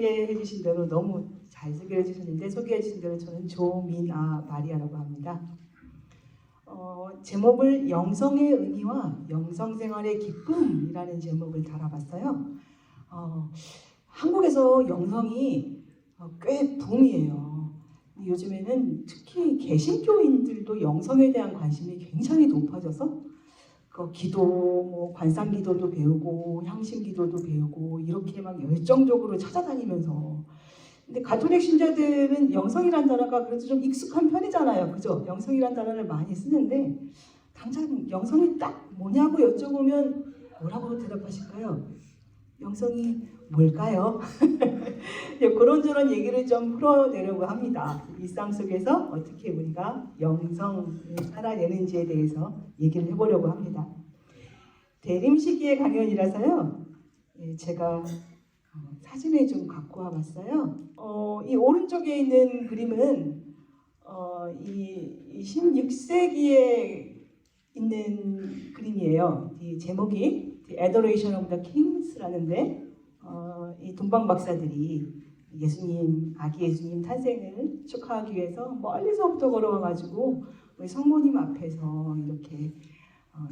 소개해 주신 대로 너무 잘 소개해 주셨는데 소개해 주신 대로 저는 조민아 마리아라고 합니다. 제목을 영성의 의미와 영성생활의 기쁨이라는 제목을 달아봤어요. 한국에서 영성이 꽤 붐이에요. 요즘에는 특히 개신교인들도 영성에 대한 관심이 굉장히 높아져서 기도, 관상기도도 배우고 향신기도도 배우고 이렇게 막 열정적으로 찾아다니면서 근데 가톨릭 신자들은 영성이란 단어가 그래도 좀 익숙한 편이잖아요. 그죠? 영성이란 단어를 많이 쓰는데 당장 영성이 딱 뭐냐고 여쭤보면 뭐라고 대답하실까요? 영성이 뭘까요? 그런저런 얘기를 좀 풀어내려고 합니다. 일상 속에서 어떻게 우리가 영성을 살아내는지에 대해서 얘기를 해보려고 합니다. 대림시기의 강연이라서요. 제가 사진을 좀 갖고 와봤어요. 이 오른쪽에 있는 그림은 이 16세기에 있는 그림이에요. 이 제목이 The Adoration of the Kings라는데 이 동방 박사들이 예수님, 아기 예수님 탄생을 축하하기 위해서 멀리서부터 걸어와가지고 우리 성모님 앞에서 이렇게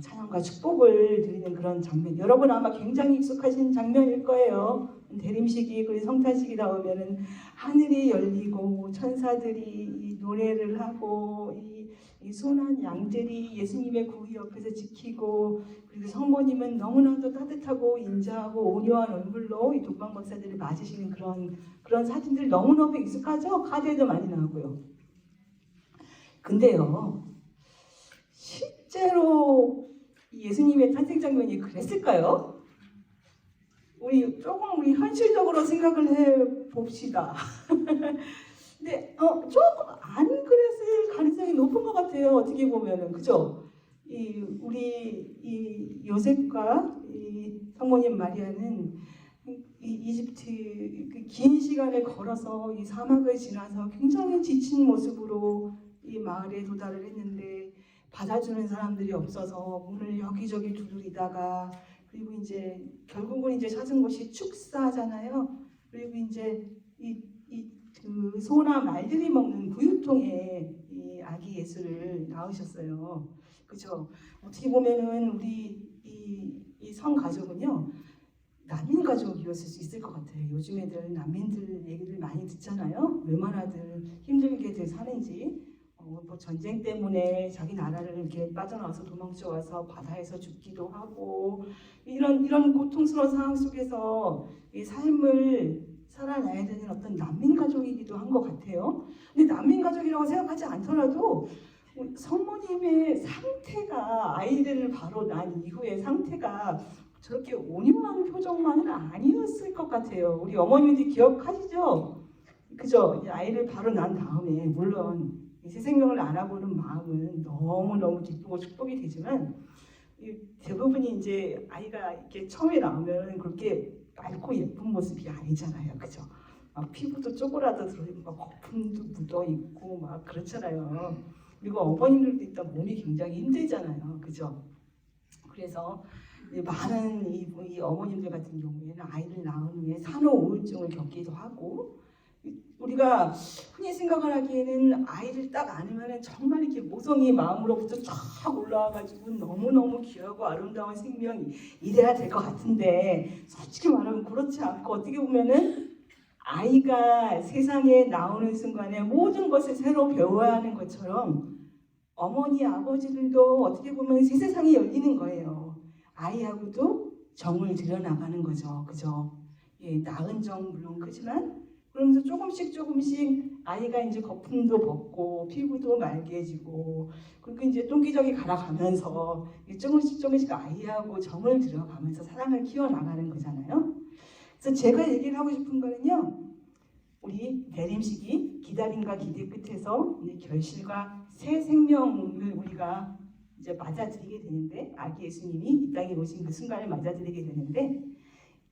찬양과 축복을 드리는 그런 장면. 여러분 아마 굉장히 익숙하신 장면일 거예요. 대림식이 그리고 성탄식이 나오면은 하늘이 열리고 천사들이 이 노래를 하고 이 순한 양들이 예수님의 구이 옆에서 지키고 그리고 성모님은 너무나도 따뜻하고 인자하고 온유한 얼굴로 이 동방 박사들을 맞으시는 그런 사진들 너무너무 익숙하죠? 카드에도 많이 나오고요. 근데요, 실제로 예수님의 탄생 장면이 그랬을까요? 우리 현실적으로 생각을 해 봅시다. 근데 조금 안 그랬을 가능성이 높은 것 같아요. 어떻게 보면은 그죠? 우리 요셉과 이 성모님 마리아는 이 이집트 긴 시간을 걸어서 이 사막을 지나서 굉장히 지친 모습으로 이 마을에 도달을 했는데 받아주는 사람들이 없어서 문을 여기저기 두드리다가 그리고 이제 결국은 이제 찾은 곳이 축사잖아요. 그리고 이제 그 소나 말들이 먹는 구유통에 이 아기 예수를 낳으셨어요. 그죠? 어떻게 보면은 우리 이 성 가족은요 난민 가족이었을 수 있을 것 같아요. 요즘 애들 난민들 얘기를 많이 듣잖아요. 얼마나들 힘들게들 사는지. 전쟁 때문에 자기 나라를 이렇게 빠져나와서 도망쳐와서 바다에서 죽기도 하고 이런 고통스러운 상황 속에서 이 삶을 살아나야 되는 어떤 난민 가족이기도 한 것 같아요. 근데 난민 가족이라고 생각하지 않더라도 성모님의 상태가 아이들을 바로 낳은 이후의 상태가 저렇게 온유한 표정만은 아니었을 것 같아요. 우리 어머님들 기억하시죠? 그죠? 아이를 바로 낳은 다음에 물론 새 생명을 알아보는 마음은 너무너무 기쁘고 축복이 되지만 대부분이 이제 아이가 이렇게 처음에 나오면 그렇게 맑고 예쁜 모습이 아니잖아요. 그죠? 막 피부도 쪼그라들고 막 거품도 묻어 있고 막 그렇잖아요. 그리고 어머님들도 일단 몸이 굉장히 힘들잖아요. 그죠? 그래서 많은 이 어머님들 같은 경우에는 아이를 낳은 후에 산후 우울증을 겪기도 하고 우리가 흔히 생각을 하기에는 아이를 딱 안으면 정말 이렇게 모성이 마음으로부터 쫙 올라와가지고 너무너무 귀하고 아름다운 생명이 이래야 될 것 같은데 솔직히 말하면 그렇지 않고 어떻게 보면은 아이가 세상에 나오는 순간에 모든 것을 새로 배워야 하는 것처럼 어머니 아버지들도 어떻게 보면 새 세상이 열리는 거예요. 아이하고도 정을 들여나가는 거죠. 그죠? 낳은 정 물론 크지만 그러면서 조금씩 아이가 이제 거품도 벗고 피부도 맑아지고 그리고 이제 똥기저귀 갈아가면서 조금씩 아이하고 정을 들여가면서 사랑을 키워나가는 거잖아요. 그래서 제가 얘기를 하고 싶은 거는요. 우리 대림식이 기다림과 기대 끝에서 결실과 새 생명을 우리가 이제 맞아들이게 되는데 아기 예수님이 이 땅에 오신 그 순간을 맞아들이게 되는데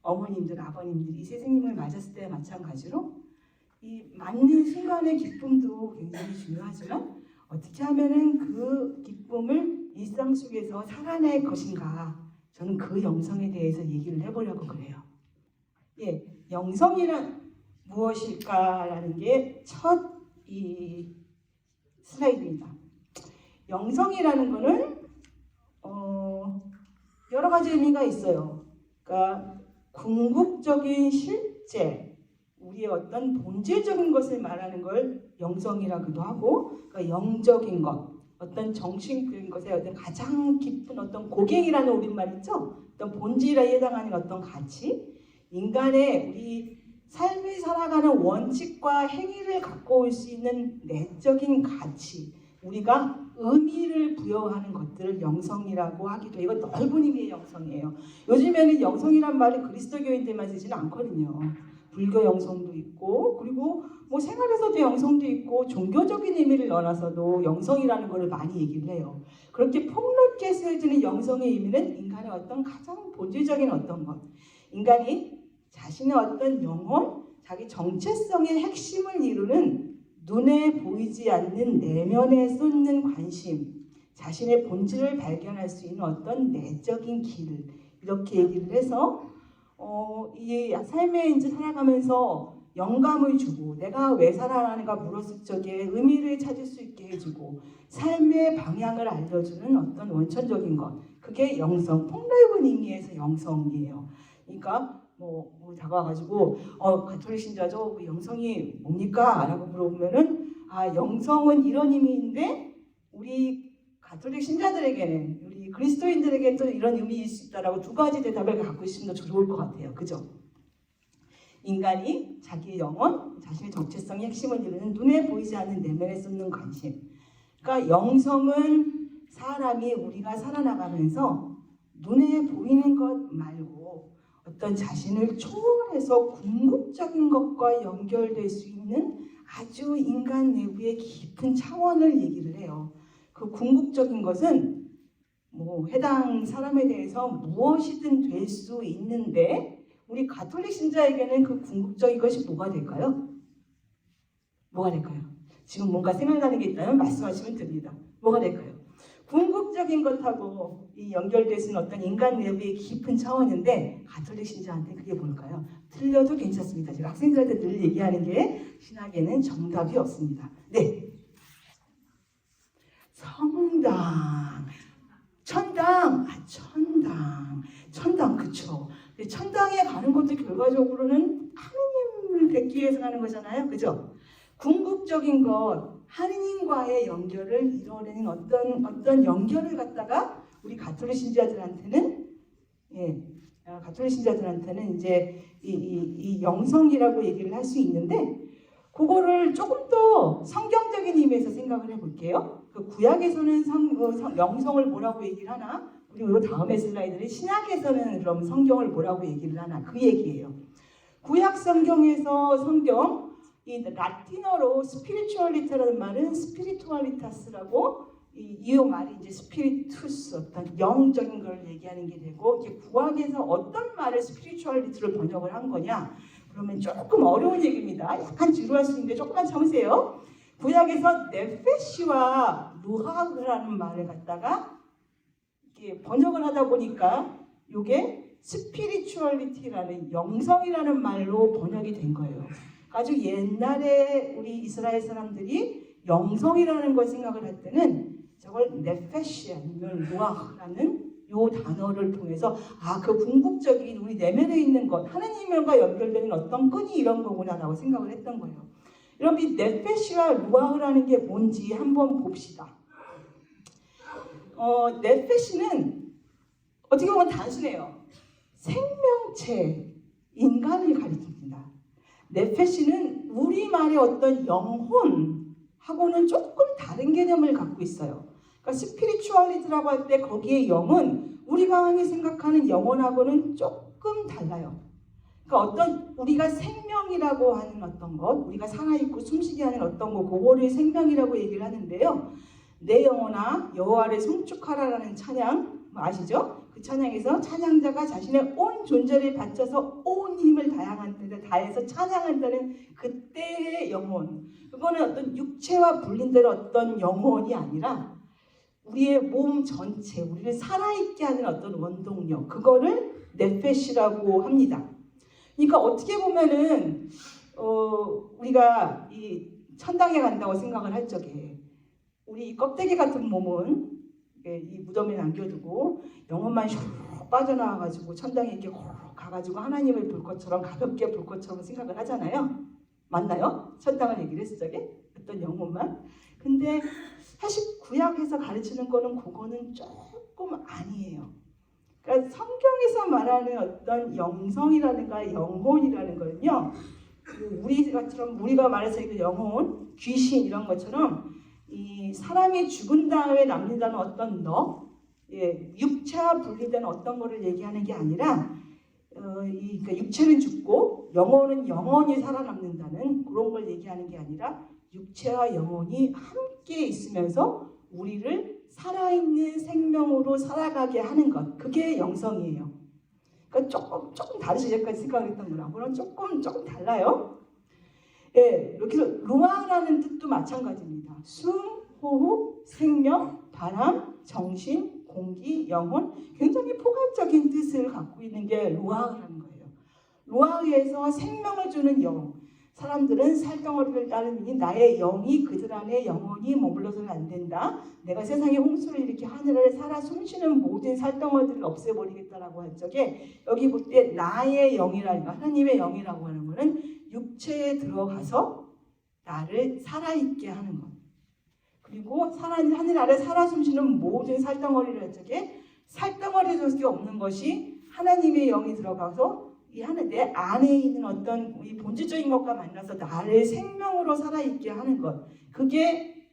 어머님들, 아버님들이 새 생명을 맞았을 때와 마찬가지로 이 맞는 순간의 기쁨도 굉장히 중요하지만 어떻게 하면은 그 기쁨을 일상 속에서 살아낼 것인가 저는 그 영성에 대해서 얘기를 해보려고 그래요. 영성이란 무엇일까라는 게 첫 이 슬라이드입니다. 영성이라는 거는 여러 가지 의미가 있어요. 그러니까 궁극적인 실제, 우리의 어떤 본질적인 것을 말하는 걸 영성이라고도 하고, 그러니까 영적인 것, 어떤 정신적인 것에 어떤 가장 깊은 어떤 고갱이라는 우리말 있죠? 어떤 본질에 해당하는 어떤 가치, 인간의 우리 삶을 살아가는 원칙과 행위를 갖고 올 수 있는 내적인 가치, 우리가 의미를 부여하는 것들을 영성이라고 하기도 해요. 이건 넓은 의미의 영성이에요. 요즘에는 영성이란 말이 그리스도교인들만 쓰지는 않거든요. 불교 영성도 있고, 그리고 뭐 생활에서도 영성도 있고, 종교적인 의미를 넣어놔서도 영성이라는 것을 많이 얘기를 해요. 그렇게 폭넓게 쓰여지는 영성의 의미는 인간의 어떤 가장 본질적인 어떤 것, 인간이 자신의 어떤 영혼, 자기 정체성의 핵심을 이루는 눈에 보이지 않는 내면에 쏟는 관심, 자신의 본질을 발견할 수 있는 어떤 내적인 길, 이렇게 얘기를 해서 이 삶에 이제 살아가면서 영감을 주고, 내가 왜 살아가는가 물었을 적에 의미를 찾을 수 있게 해주고, 삶의 방향을 알려주는 어떤 원천적인 것, 그게 영성, 폭넓은 의미에서 영성이에요. 그러니까 다가와가지고 가톨릭 신자죠? 그 영성이 뭡니까? 라고 물어보면은 영성은 이런 의미인데 우리 가톨릭 신자들에게는, 우리 그리스도인들에게는 또 이런 의미일 수 있다라고 두 가지 대답을 갖고 있으면 더 좋을 것 같아요. 그죠? 인간이 자기의 영혼, 자신의 정체성의 핵심을 이루는 눈에 보이지 않는 내면에 쏟는 관심. 그러니까 영성은 사람이 우리가 살아나가면서 눈에 보이는 것 말고 어떤 자신을 초월해서 궁극적인 것과 연결될 수 있는 아주 인간 내부의 깊은 차원을 얘기를 해요. 그 궁극적인 것은 해당 사람에 대해서 무엇이든 될 수 있는데, 우리 가톨릭 신자에게는 그 궁극적인 것이 뭐가 될까요? 뭐가 될까요? 지금 뭔가 생각나는 게 있다면 말씀하시면 됩니다. 뭐가 될까요? 궁극적인 것하고 이 연결될 수 있는 어떤 인간 내부의 깊은 차원인데, 가톨릭 신자한테 그게 뭘까요? 틀려도 괜찮습니다. 제가 학생들한테 늘 얘기하는 게, 신학에는 정답이 없습니다. 네, 성당, 천당, 천당, 그쵸? 천당에 가는 것도 결과적으로는 하느님을 뵙기 위해서 가는 거잖아요, 그죠? 궁극적인 것, 하느님과의 연결을 이뤄내는 어떤 연결을 갖다가 우리 가톨릭 신자들한테는, 가톨릭 신자들한테는 이제 이 영성이라고 얘기를 할 수 있는데, 그거를 조금 더 성경적인 의미에서 생각을 해볼게요. 그 구약에서는 영성을 뭐라고 얘기를 하나? 그리고 다음에 슬라이드는 신약에서는 그럼 성경을 뭐라고 얘기를 하나? 그 얘기예요. 구약 성경에서 이 라틴어로 스피리추얼리타라는 말은 스피리투알리타스라고, 이 말이 이제 스피리투스, 어떤 영적인 걸 얘기하는 게 되고, 이제 구약에서 어떤 말을 스피리추얼리티로 번역을 한 거냐? 그러면 조금 어려운 얘기입니다. 약간 지루할 수 있는데 조금만 참으세요. 구약에서 네페시와 루하라는 말을 갖다가 이렇게 번역을 하다 보니까 이게 스피리추얼리티라는, 영성이라는 말로 번역이 된 거예요. 아주 옛날에 우리 이스라엘 사람들이 영성이라는 걸 생각을 할 때는 저걸 네페시 아니면 루아라는 요 단어를 통해서 그 궁극적인 우리 내면에 있는 것, 하나님과 연결되는 어떤 끈이 이런 거구나라고 생각을 했던 거예요. 여러분, 이 네페시와 루아흐라는 게 뭔지 한번 봅시다. 네페시는 어떻게 보면 단순해요. 생명체, 인간을 가리킵니다. 네페시는 우리말의 어떤 영혼하고는 조금 다른 개념을 갖고 있어요. 그러니까 스피리추얼리티라고 할 때 거기에 영은 우리가 흔히 생각하는 영혼하고는 조금 달라요. 그러니까 어떤 우리가 생명이라고 하는 어떤 것, 우리가 살아있고 숨쉬게 하는 어떤 것, 그거를 생명이라고 얘기를 하는데요. 내 영혼아 여호와를 송축하라라는 찬양 아시죠? 그 찬양에서 찬양자가 자신의 온 존재를 바쳐서 온 힘을 다해서 찬양한다는 그때의 영혼, 그거는 어떤 육체와 분리된 어떤 영혼이 아니라 우리의 몸 전체, 우리를 살아있게 하는 어떤 원동력, 그거를 네페시라고 합니다. 그러니까 어떻게 보면은 우리가 이 천당에 간다고 생각을 할 적에 우리 이 껍데기 같은 몸은 이 무덤에 남겨두고 영혼만 슉 빠져나와가지고 천당에 이렇게 가가지고 하나님을 볼 것처럼 가볍게 볼 것처럼 생각을 하잖아요. 맞나요? 천당을 얘기를 했을 적에 어떤 영혼만. 근데 사실 구약에서 가르치는 거는 그거는 조금 아니에요. 그러니까 성경에서 말하는 어떤 영성이라든가 영혼이라는 거는요, 우리가 말해서 그 영혼, 귀신 이런 것처럼 이 사람이 죽은 다음에 남는다는 어떤 육체와 분리된 어떤 거를 얘기하는 게 아니라 그러니까 육체는 죽고 영혼은 영원히 살아남는다는 그런 걸 얘기하는 게 아니라 육체와 영혼이 함께 있으면서 우리를 살아있는 생명으로 살아가게 하는 것, 그게 영성이에요. 그러니까 조금 다르죠. 여기까지 생각했던 거랑 그런 조금 달라요. 예, 이렇게 루아라는 뜻도 마찬가지입니다. 숨, 호흡, 생명, 바람, 정신, 공기, 영혼, 굉장히 포괄적인 뜻을 갖고 있는 게 루아라는 거예요. 루아에서 생명을 주는 영. 사람들은 살덩어리를 따르니 나의 영이 그들 안에 영원히 머물러서는 안 된다. 내가 세상에 홍수를 일으켜 하늘을 살아 숨쉬는 모든 살덩어리들을 없애버리겠다라고 할 적에 여기 볼 때 나의 영이라는 거, 하나님의 영이라고 하는 거는 육체에 들어가서 나를 살아있게 하는 것. 그리고 하늘 아래 살아 숨쉬는 모든 살덩어리를 할 적에 살덩어리 될 수 없는 것이 하나님의 영이 들어가서 이 하늘 내 안에 있는 어떤 이 본질적인 것과 만나서 나를 생명으로 살아있게 하는 것. 그게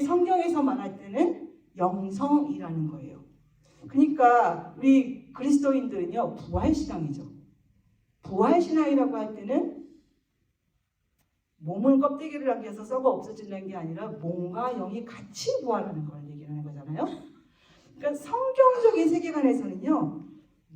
성경에서 말할 때는 영성이라는 거예요. 그러니까 우리 그리스도인들은요, 부활신앙이죠. 부활신앙이라고 할 때는 몸을 껍데기를 남겨서 썩어 없어진다는 게 아니라 몸과 영이 같이 부활하는 걸 얘기하는 거잖아요. 그러니까 성경적인 세계관에서는요,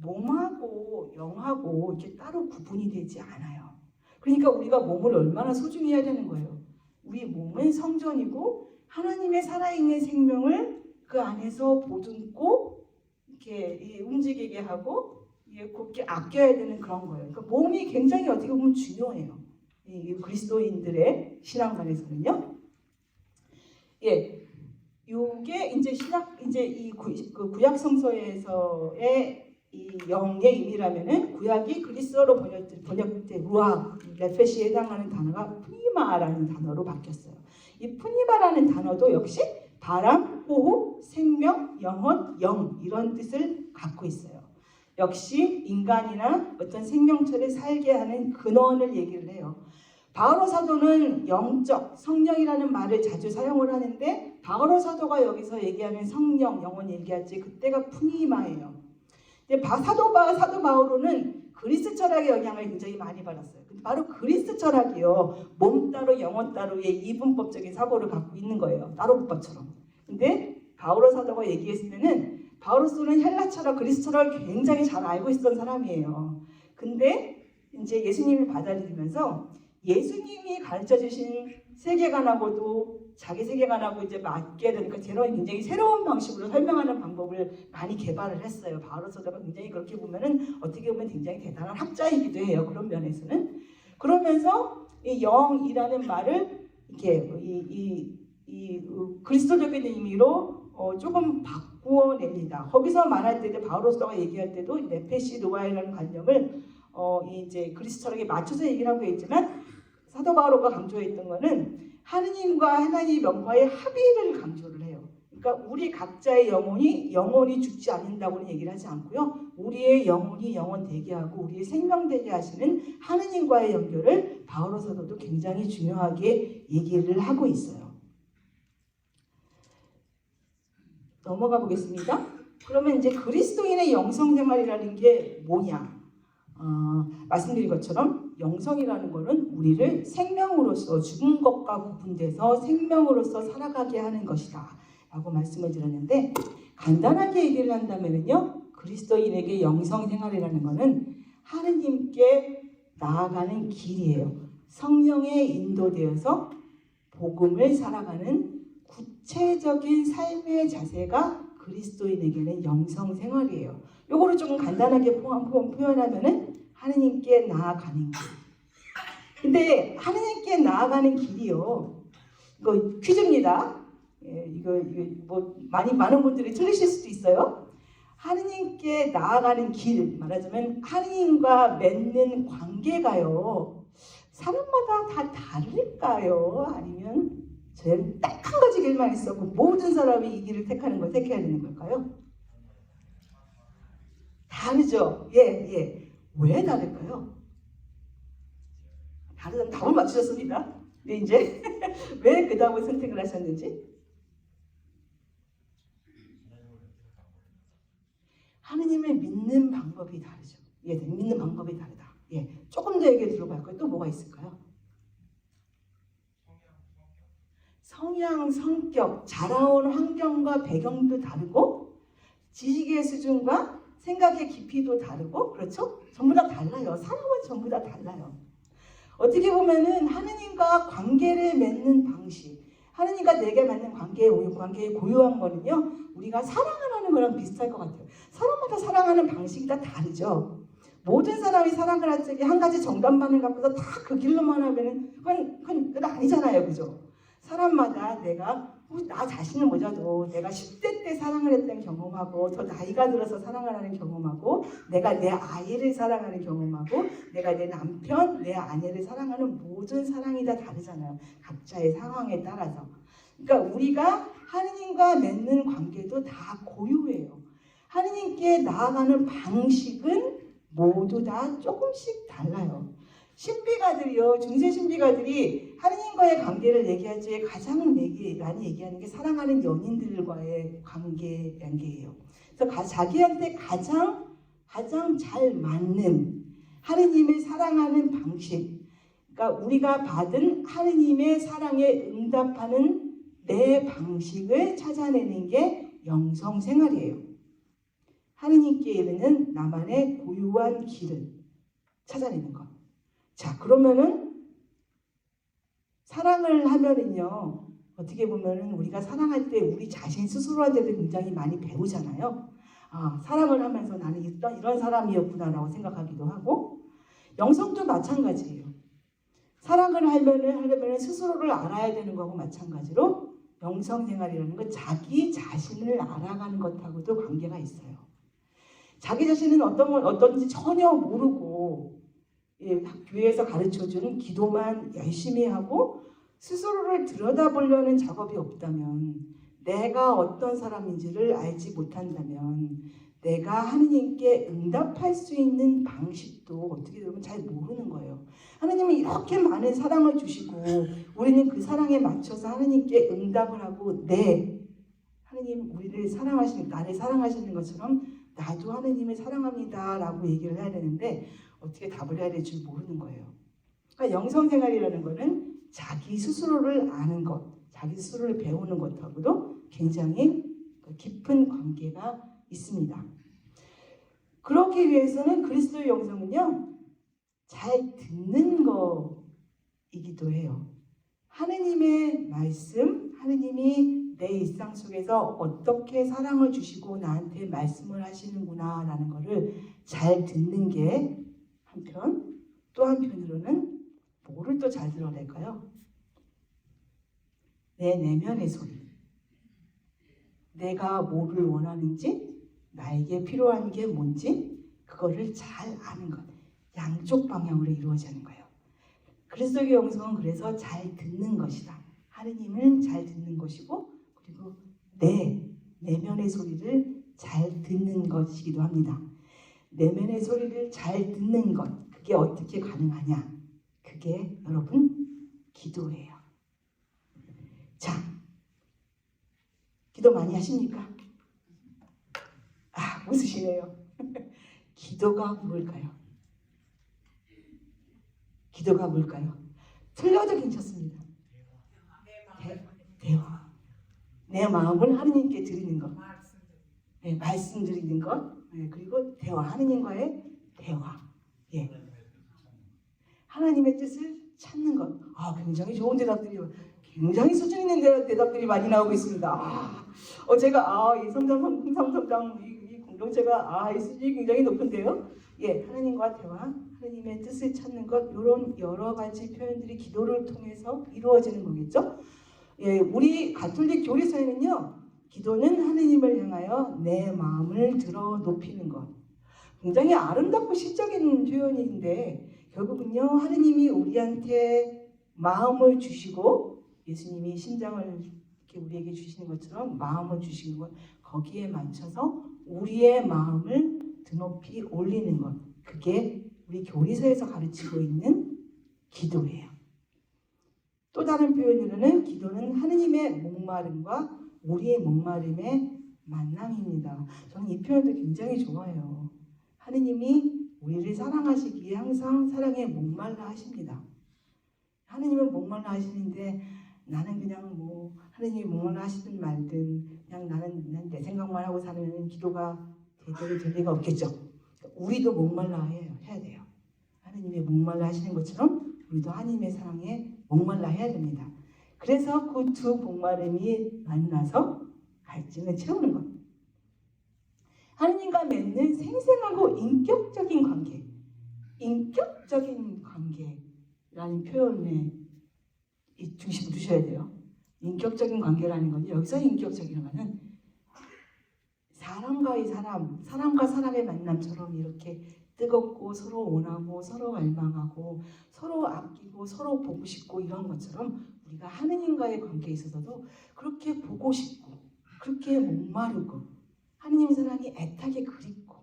몸하고 영하고 이렇게 따로 구분이 되지 않아요. 그러니까 우리가 몸을 얼마나 소중히 해야 되는 거예요. 우리 몸은 성전이고 하나님의 살아있는 생명을 그 안에서 보듬고 이렇게 움직이게 하고 곱게 아껴야 되는 그런 거예요. 그러니까 몸이 굉장히 어떻게 보면 중요해요. 이 그리스도인들의 신앙관에서는요. 예, 요게 이제 이 구약 성서에서의 이 영의 의미라면은 구약이 그리스어로 번역될 때 루아, 레페시에 해당하는 단어가 푸니마라는 단어로 바뀌었어요. 이 푸니마라는 단어도 역시 바람, 호흡, 생명, 영혼, 영 이런 뜻을 갖고 있어요. 역시 인간이나 어떤 생명체를 살게 하는 근원을 얘기를 해요. 바오로 사도는 영적, 성령이라는 말을 자주 사용을 하는데 바오로 사도가 여기서 얘기하는 성령, 영혼 얘기할 때 그때가 푸니마예요. 사도 바오로는 그리스 철학의 영향을 굉장히 많이 받았어요. 바로 그리스 철학이요, 몸 따로 영혼 따로의 이분법적인 사고를 갖고 있는 거예요. 따로법처럼. 근데 바오로 사도가 얘기했을 때는 바오로서는 헬라 철학, 그리스 철학을 굉장히 잘 알고 있었던 사람이에요. 근데 이제 예수님을 받아들이면서 예수님이 가르쳐 주신 세계관하고도 자기 세계관하고 이제 맞게 되니까 굉장히 새로운 방식으로 설명하는 방법을 많이 개발을 했어요. 바오로 사도가 굉장히 그렇게 보면은 어떻게 보면 굉장히 대단한 학자이기도 해요. 그런 면에서는. 그러면서 이 영이라는 말을 이렇게 이 그리스도적인 의미로 조금 바꾸어냅니다. 거기서 말할 때도 바오로 사도가 얘기할 때도 네페시 루아이라는 관념을 이제 그리스 철학에 맞춰서 얘기를 하고 있지만 사도 바오로가 강조했던 거는 하느님과 하나님의 명과의 합의를 강조를 해요. 그러니까 우리 각자의 영혼이 죽지 않는다고는 얘기를 하지 않고요. 우리의 영혼이 영원 되게 하고 우리의 생명 되게 하시는 하느님과의 연결을 바오로 사도도 굉장히 중요하게 얘기를 하고 있어요. 넘어가 보겠습니다. 그러면 이제 그리스도인의 영성 생활이라는 게 뭐냐? 말씀드린 것처럼 영성이라는 것은 우리를 생명으로서 죽은 것과 구분돼서 생명으로서 살아가게 하는 것이다 라고 말씀을 드렸는데, 간단하게 얘기를 한다면요, 그리스도인에게 영성 생활이라는 것은 하느님께 나아가는 길이에요. 성령에 인도되어서 복음을 살아가는 구체적인 삶의 자세가 그리스도인에게는 영성 생활이에요. 요거를 조금 간단하게 표현하면은 하느님께 나아가는 길. 근데 하느님께 나아가는 길이요. 이거 퀴즈입니다. 예, 이거 뭐 많은 분들이 틀리실 수도 있어요. 하느님께 나아가는 길, 말하자면 하느님과 맺는 관계가요. 사람마다 다 다를까요? 아니면 저희는 딱 한 가지 길만 있었고 모든 사람이 이 길을 택하는 걸 택해야 되는 걸까요? 다르죠. 예. 왜 다를까요? 다른 답을 맞추셨습니다. 근데 이제 왜 그 답을 선택을 하셨는지? 하느님을 믿는 방법이 다르죠. 예, 믿는 방법이 다르다. 예, 조금 더 얘기 들어볼 거예요. 또 뭐가 있을까요? 성향, 성격, 자라온 환경과 배경도 다르고 지식의 수준과 생각의 깊이도 다르고 그렇죠? 전부 다 달라요. 사람은 전부 다 달라요. 어떻게 보면은 하느님과 관계를 맺는 방식, 하느님과 내게 맞는 관계의 고유한 거는요, 우리가 사랑을 하는 거랑 비슷할 것 같아요. 사람마다 사랑하는 방식이 다 다르죠. 모든 사람이 사랑을 할 적에 한 가지 정답만을 갖고서 다 그 길로만 하면은 그건 아니잖아요, 그죠? 사람마다 내가 나 자신을 보자도 내가 10대 때 사랑을 했던 경험하고 더 나이가 들어서 사랑을 하는 경험하고 내가 내 아이를 사랑하는 경험하고 내가 내 남편, 내 아내를 사랑하는 모든 사랑이 다 다르잖아요. 각자의 상황에 따라서. 그러니까 우리가 하느님과 맺는 관계도 다 고유해요. 하느님께 나아가는 방식은 모두 다 조금씩 달라요. 신비가들이요, 중세 신비가들이 하느님과의 관계를 얘기할 때 가장 많이 얘기하는 게 사랑하는 연인들과의 관계예요. 그래서 자기한테 가장 잘 맞는 하느님을 사랑하는 방식, 그러니까 우리가 받은 하느님의 사랑에 응답하는 내 방식을 찾아내는 게 영성 생활이에요. 하느님께 이르는 나만의 고유한 길을 찾아내는 것. 자, 그러면은 사랑을 하면은요, 어떻게 보면은 우리가 사랑할 때 우리 자신 스스로한테도 굉장히 많이 배우잖아요. 아, 사랑을 하면서 나는 이런 사람이었구나라고 생각하기도 하고, 영성도 마찬가지예요. 사랑을 하려면 스스로를 알아야 되는 거고 마찬가지로 영성 생활이라는 건 자기 자신을 알아가는 것하고도 관계가 있어요. 자기 자신은 어떤지 전혀 모르고 교회에서 가르쳐주는 기도만 열심히 하고 스스로를 들여다보려는 작업이 없다면, 내가 어떤 사람인지를 알지 못한다면 내가 하느님께 응답할 수 있는 방식도 어떻게 보면 잘 모르는 거예요. 하느님은 이렇게 많은 사랑을 주시고 우리는 그 사랑에 맞춰서 하느님께 응답을 하고 하느님 나를 사랑하시는 것처럼 나도 하느님을 사랑합니다 라고 얘기를 해야 되는데 어떻게 답을 해야 될 줄 모르는 거예요. 그러니까 영성생활이라는 거는 자기 스스로를 아는 것, 자기 스스로를 배우는 것하고도 굉장히 깊은 관계가 있습니다. 그러기 위해서는 그리스도의 영성은요, 잘 듣는 거이기도 해요. 하느님의 말씀, 하느님이 내 일상 속에서 어떻게 사랑을 주시고 나한테 말씀을 하시는구나 라는 거를 잘 듣는 게 한편, 또 한편으로는 뭐를 또 잘 들어야 될까요? 내 내면의 소리. 내가 뭐를 원하는지, 나에게 필요한 게 뭔지 그거를 잘 아는 것. 양쪽 방향으로 이루어지는 거예요. 그리스도의 영성은 그래서 잘 듣는 것이다. 하느님은 잘 듣는 것이고 그리고 내 내면의 소리를 잘 듣는 것이기도 합니다. 내면의 소리를 잘 듣는 것, 그게 어떻게 가능하냐? 그게 여러분 기도예요. 자, 기도 많이 하십니까? 아, 웃으시네요. 기도가 뭘까요? 기도가 뭘까요? 틀려도 괜찮습니다. 대화. 내 마음을 하느님께 드리는 것. 네, 말씀 드리는 것. 네, 그리고 대화. 하느님과의 대화. 예. 하나님의 뜻을 찾는 것. 아, 굉장히 좋은 대답들이요. 굉장히 수준 있는 대답들이 많이 나오고 있습니다. 제가 이 성장 그럼 제가 이 수준이 굉장히 높은데요. 예, 하나님과 대화, 하나님의 뜻을 찾는 것, 이런 여러 가지 표현들이 기도를 통해서 이루어지는 거겠죠. 예, 우리 가톨릭 교리서에는요, 기도는 하느님을 향하여 내 마음을 들어 높이는 것. 굉장히 아름답고 시적인 표현인데 결국은요, 하느님이 우리한테 마음을 주시고 예수님이 심장을 이렇게 우리에게 주시는 것처럼 마음을 주시는 것, 거기에 맞춰서 우리의 마음을 드높이 올리는 것, 그게 우리 교리서에서 가르치고 있는 기도예요. 또 다른 표현으로는 기도는 하느님의 목마름과 우리의 목마름의 만남입니다. 저는 이 표현도 굉장히 좋아해요. 하느님이 우리를 사랑하시기에 항상 사랑에 목말라 하십니다. 하느님은 목말라 하시는데 나는 그냥 뭐 하느님이 목말라 하시든 말든 그냥 나는 내 생각만 하고 사는 기도가 제대로 될 리가 없겠죠. 우리도 목말라 해야 돼요. 하느님이 목말라 하시는 것처럼 우리도 하느님의 사랑에 목말라 해야 됩니다. 그래서 그 두 목마름이 만나서 갈증을 채우는 것. 하느님과 맺는 생생하고 인격적인 관계. 인격적인 관계라는 표현에 이 중심을 두셔야 돼요. 인격적인 관계라는 건 여기서 인격적인 거는 사람과의 사람과 사람의 만남처럼 이렇게 뜨겁고 서로 원하고 서로 갈망하고 서로 아끼고 서로 보고 싶고 이런 것처럼 우리가 하느님과의 관계에 있어서도 그렇게 보고 싶고 그렇게 목마르고 하느님 사랑이 애타게 그립고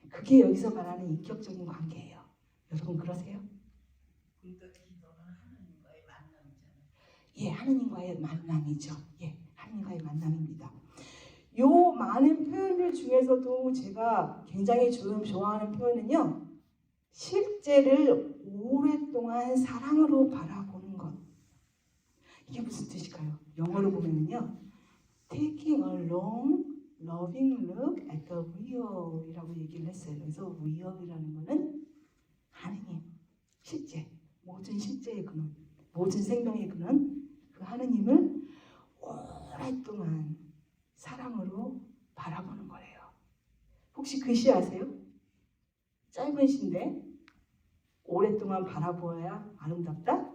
그게 여기서 말하는 인격적인 관계예요. 여러분 그러세요? 그러니까 기도는 하느님과의 만남이잖아요. 예, 하느님과의 만남이죠. 예, 하느님과의 만남입니다. 요 많은 표현들 중에서도 제가 굉장히 좋아하는 표현은요. 실제를 오랫동안 사랑으로 바라보는 것. 이게 무슨 뜻일까요? 영어로 보면은요. Taking a long, loving look at the real이라고 얘기를 했어요. 그래서 real이라는 거는 하느님, 실제, 모든 실제의 근원, 모든 생명의 근원, 그 하느님을 오랫동안 사랑으로 바라보는 거예요. 혹시 그 시 아세요? 짧은 시인데 오랫동안 바라보아야 아름답다?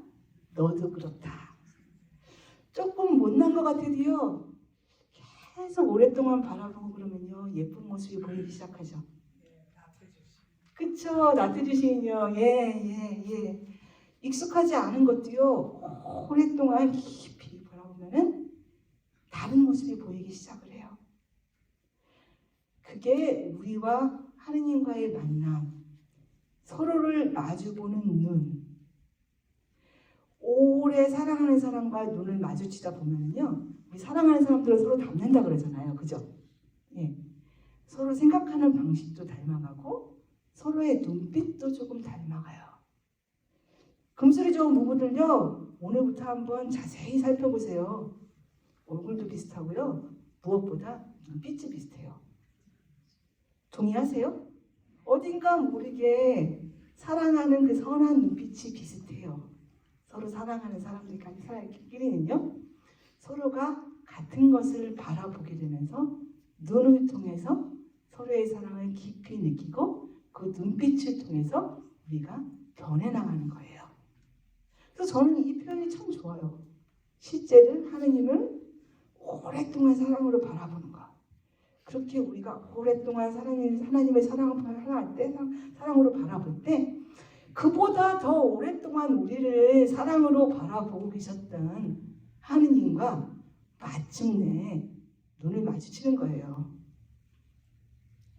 너도 그렇다. 조금 못난 것 같아도요. 계속 오랫동안 바라보고 그러면요. 예쁜 모습이 보이기 시작하죠. 그쵸? 나트주시인요. 예. 익숙하지 않은 것도요. 오랫동안 깊이 바라보면은 다른 모습이 보이기 시작을 해요. 그게 우리와 하느님과의 만남, 서로를 마주보는 눈. 오래 사랑하는 사람과 눈을 마주치다 보면요, 우리 사랑하는 사람들은 서로 닮는다 그러잖아요, 그죠? 예, 서로 생각하는 방식도 닮아가고 서로의 눈빛도 조금 닮아가요. 금슬이 좋은 부부들요, 오늘부터 한번 자세히 살펴보세요. 얼굴도 비슷하고요. 무엇보다 눈빛이 비슷해요. 동의하세요? 어딘가 모르게 사랑하는 그 선한 눈빛이 비슷해요. 서로 사랑하는 사람들끼리는요. 서로가 같은 것을 바라보게 되면서 눈을 통해서 서로의 사랑을 깊이 느끼고 그 눈빛을 통해서 우리가 변해나가는 거예요. 그래서 저는 이 표현이 참 좋아요. 실제는 하느님을 오랫동안 사랑으로 바라보는 것. 그렇게 우리가 오랫동안 하나님의 사랑으로 바라볼 때 그보다 더 오랫동안 우리를 사랑으로 바라보고 계셨던 하느님과 마침내 눈을 마주치는 거예요.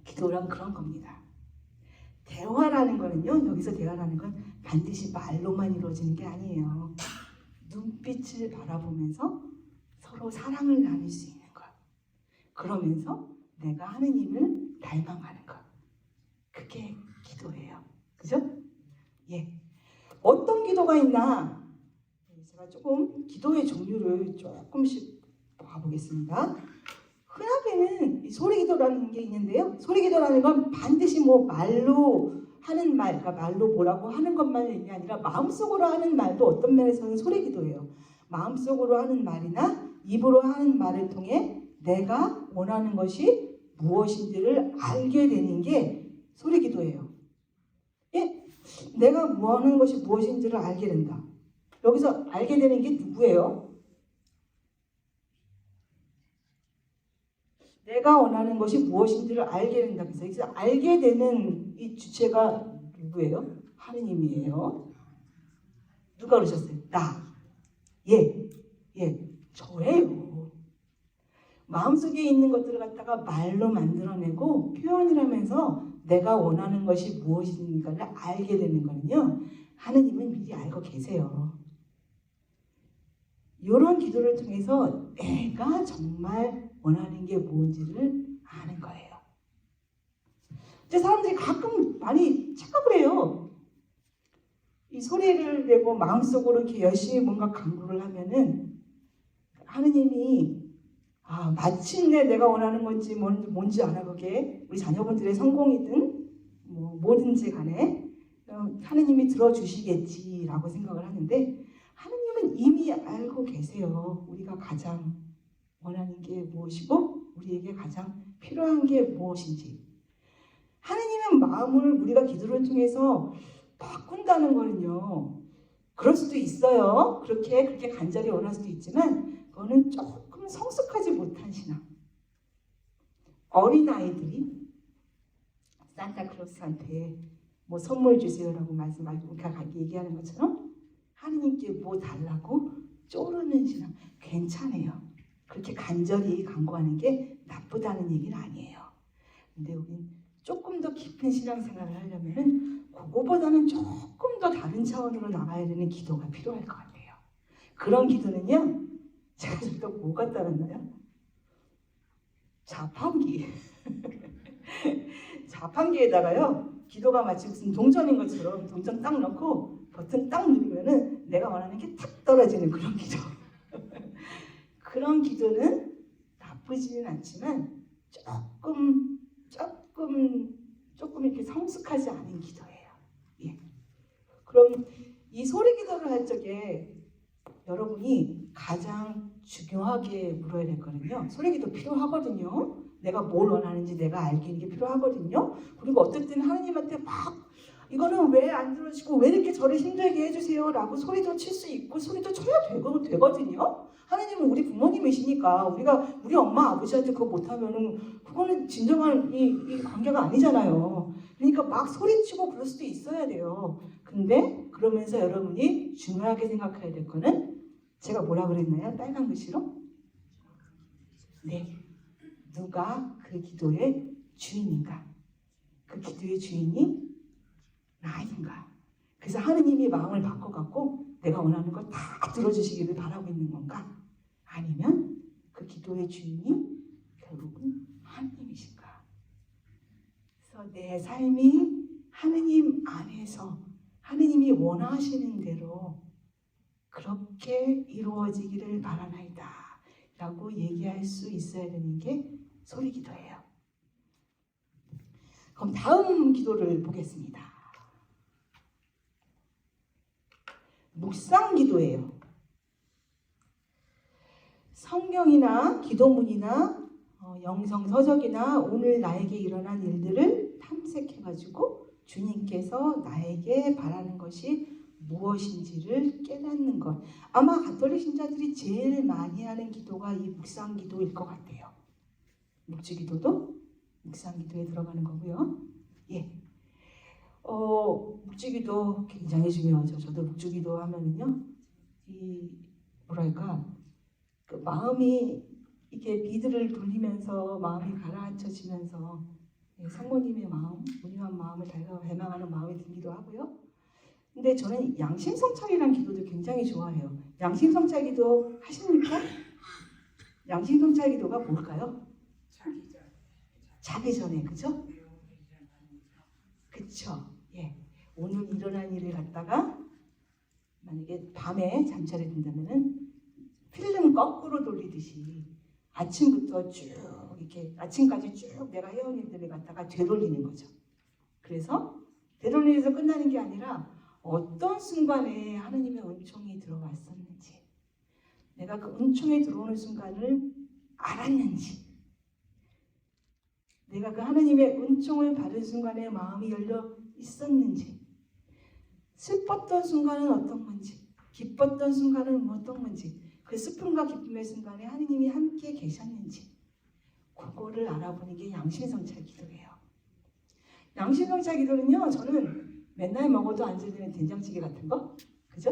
기도란 그런 겁니다. 대화라는 거는요. 여기서 대화라는 건 반드시 말로만 이루어지는 게 아니에요. 눈빛을 바라보면서 서로 사랑을 나눌 수 있는 것. 그러면서 내가 하느님을 닮아가는 것. 그게 기도예요. 그죠? 예. 어떤 기도가 있나? 제가 조금 기도의 종류를 조금씩 봐보겠습니다. 흔하게는 소리기도라는 게 있는데요. 소리기도라는 건 반드시 뭐 말로 하는 말, 그러니까 말로 뭐라고 하는 것만이 아니라 마음속으로 하는 말도 어떤 면에서는 소리기도예요. 마음속으로 하는 말이나 입으로 하는 말을 통해 내가 원하는 것이 무엇인지를 알게 되는 게 소리기도예요. 예? 내가 원하는 것이 무엇인지를 알게 된다. 여기서 알게 되는 게 누구예요? 내가 원하는 것이 무엇인지를 알게 된다. 그래서 알게 되는 이 주체가 누구예요? 하느님이에요. 누가 그러셨어요? 나. 예, 저예요. 마음속에 있는 것들을 갖다가 말로 만들어내고 표현을 하면서 내가 원하는 것이 무엇인가를 알게 되는 거는요. 하느님은 미리 알고 계세요. 이런 기도를 통해서 내가 정말 원하는 게 뭔지를 아는 거예요. 이제 사람들이 가끔 많이 착각을 해요. 이 소리를 내고 마음속으로 이렇게 열심히 뭔가 강구를 하면은 하느님이 마침내 내가 원하는 건지 뭔지 알아보게 우리 자녀분들의 성공이든 뭐든지 간에 하느님이 들어주시겠지라고 생각을 하는데 하느님은 이미 알고 계세요. 우리가 가장 원하는 게 무엇이고 우리에게 가장 필요한 게 무엇인지. 하느님은 마음을 우리가 기도를 통해서 바꾼다는 거는요. 그럴 수도 있어요. 그렇게 간절히 원할 수도 있지만 그거는 조금 성숙하지 못한 신앙. 어린아이들이 산타클로스한테 뭐 선물 주세요라고 말씀하고 얘기하는 것처럼 하느님께 뭐 달라고 쪼르는 신앙 괜찮아요. 그렇게 간절히 간구하는 게 나쁘다는 얘기는 아니에요. 근데 우린 조금 더 깊은 신앙생활을 하려면은 그거보다는 조금 더 다른 차원으로 나가야 되는 기도가 필요할 것 같아요. 그런 기도는요. 제가 좀 더 뭐가 따랐나요? 자판기. 자판기에다가요. 기도가 마치 무슨 동전인 것처럼 동전 딱 넣고 버튼 딱 누르면은 내가 원하는 게 탁 떨어지는 그런 기도. 그런 기도는 나쁘지는 않지만 조금 이렇게 성숙하지 않은 기도예요. 예. 그럼 이 소리 기도를 할 적에 여러분이 가장 중요하게 물어야 될 거는요. 소리 기도 필요하거든요. 내가 뭘 원하는지 내가 알기는 게 필요하거든요. 그리고 어떨 때는 하느님한테 막 이거는 왜 안 들어주시고 왜 이렇게 저를 힘들게 해주세요 라고 소리도 칠 수 있고 소리도 쳐야 되거든요. 하느님은 우리 부모님이시니까 우리가 우리 엄마 아버지한테 그거 못하면은 그거는 진정한 이 관계가 아니잖아요. 그러니까 막 소리치고 그럴 수도 있어야 돼요. 근데 그러면서 여러분이 중요하게 생각해야 될 거는 제가 뭐라 그랬나요? 빨간 글씨로? 네. 누가 그 기도의 주인인가? 그 기도의 주인이 나인가? 그래서 하느님이 마음을 바꿔갖고 내가 원하는 걸 다 들어주시기를 바라고 있는 건가? 아니면 그 기도의 주인이 결국은 하느님이신가? 그래서 내 삶이 하느님 안에서 하느님이 원하시는 대로 그렇게 이루어지기를 바라나이다 라고 얘기할 수 있어야 되는 게 소리기도예요. 그럼 다음 기도를 보겠습니다. 묵상기도예요. 성경이나 기도문이나 영성서적이나 오늘 나에게 일어난 일들을 탐색해가지고 주님께서 나에게 바라는 것이 무엇인지를 깨닫는 것. 아마 가톨릭 신자들이 제일 많이 하는 기도가 이 묵상기도일 것 같아요. 묵주기도도 묵상기도에 들어가는 거고요. 예. 묵주기도 굉장히 중요하죠. 저도 묵주기도 하면은요, 그 마음이 이렇게 비드를 돌리면서 마음이 가라앉혀지면서 성모님의 마음, 온유한 마음을 대망하는 마음이 들기도 하고요. 근데 저는 양심성찰이라는 기도도 굉장히 좋아해요. 양심성찰 기도 하십니까? 양심성찰 기도가 뭘까요? 자기 전에, 그죠? 그쵸? 예. 오늘 일어난 일을 갖다가 만약에 밤에 잠자리 든다면은 필름 거꾸로 돌리듯이 아침부터 쭉 이렇게 아침까지 쭉 내가 해온 일들을 갖다가 되돌리는 거죠. 그래서 되돌리면서 끝나는 게 아니라 어떤 순간에 하느님의 은총이 들어왔었는지, 내가 그 은총이 들어오는 순간을 알았는지, 내가 그 하느님의 은총을 받은 순간에 마음이 열려 있었는지, 슬펐던 순간은 어떤 건지, 기뻤던 순간은 어떤 건지, 그 슬픔과 기쁨의 순간에 하느님이 함께 계셨는지, 그거를 알아보는 게 양심성찰 기도예요. 양심성찰 기도는요, 저는 맨날 먹어도 안 질리는 된장찌개 같은 거, 그죠?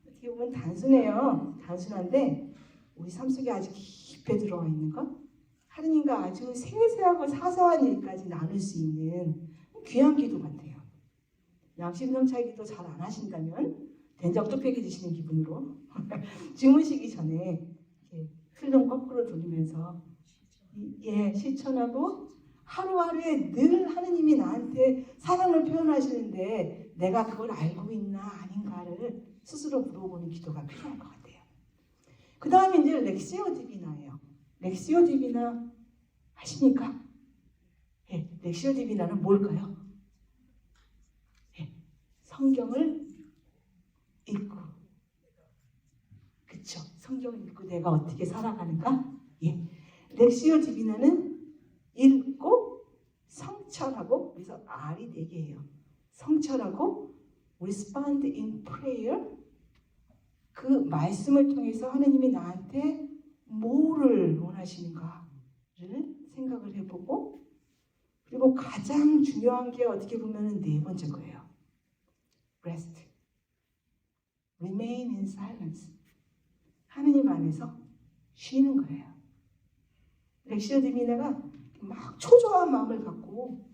어떻게 보면 단순해요. 단순한데 우리 삶 속에 아주 깊이 들어와 있는 것, 하느님과 아주 세세하고 사소한 일까지 나눌 수 있는 귀한 기도 같아요. 양심성찰 기도 잘 안 하신다면 된장 뚝배기 드시는 기분으로 주무시기 전에 흘름 거꾸로 돌리면서 실천하고, 하루하루에 늘 하느님이 나한테 사랑을 표현하시는데 내가 그걸 알고 있나 아닌가를 스스로 물어보는 기도가 필요한 것 같아요. 그 다음에 이제 렉시오 디비나예요. 렉시오 디비나 아십니까? 렉시오 디비나는 뭘까요? 성경을 읽고, 그쵸? 성경을 읽고 내가 어떻게 살아가는가? 렉시오 디비나는 읽고 성찰하고, 그래서 R이 4개예요. 성찰하고 respond in prayer, 그 말씀을 통해서 하느님이 나한테 뭐를 원하시는가를 생각을 해보고, 그리고 가장 중요한 게 어떻게 보면 4번째 거예요. rest, remain in silence, 하느님 안에서 쉬는 거예요. 렉시오 디비나가 막 초조한 마음을 갖고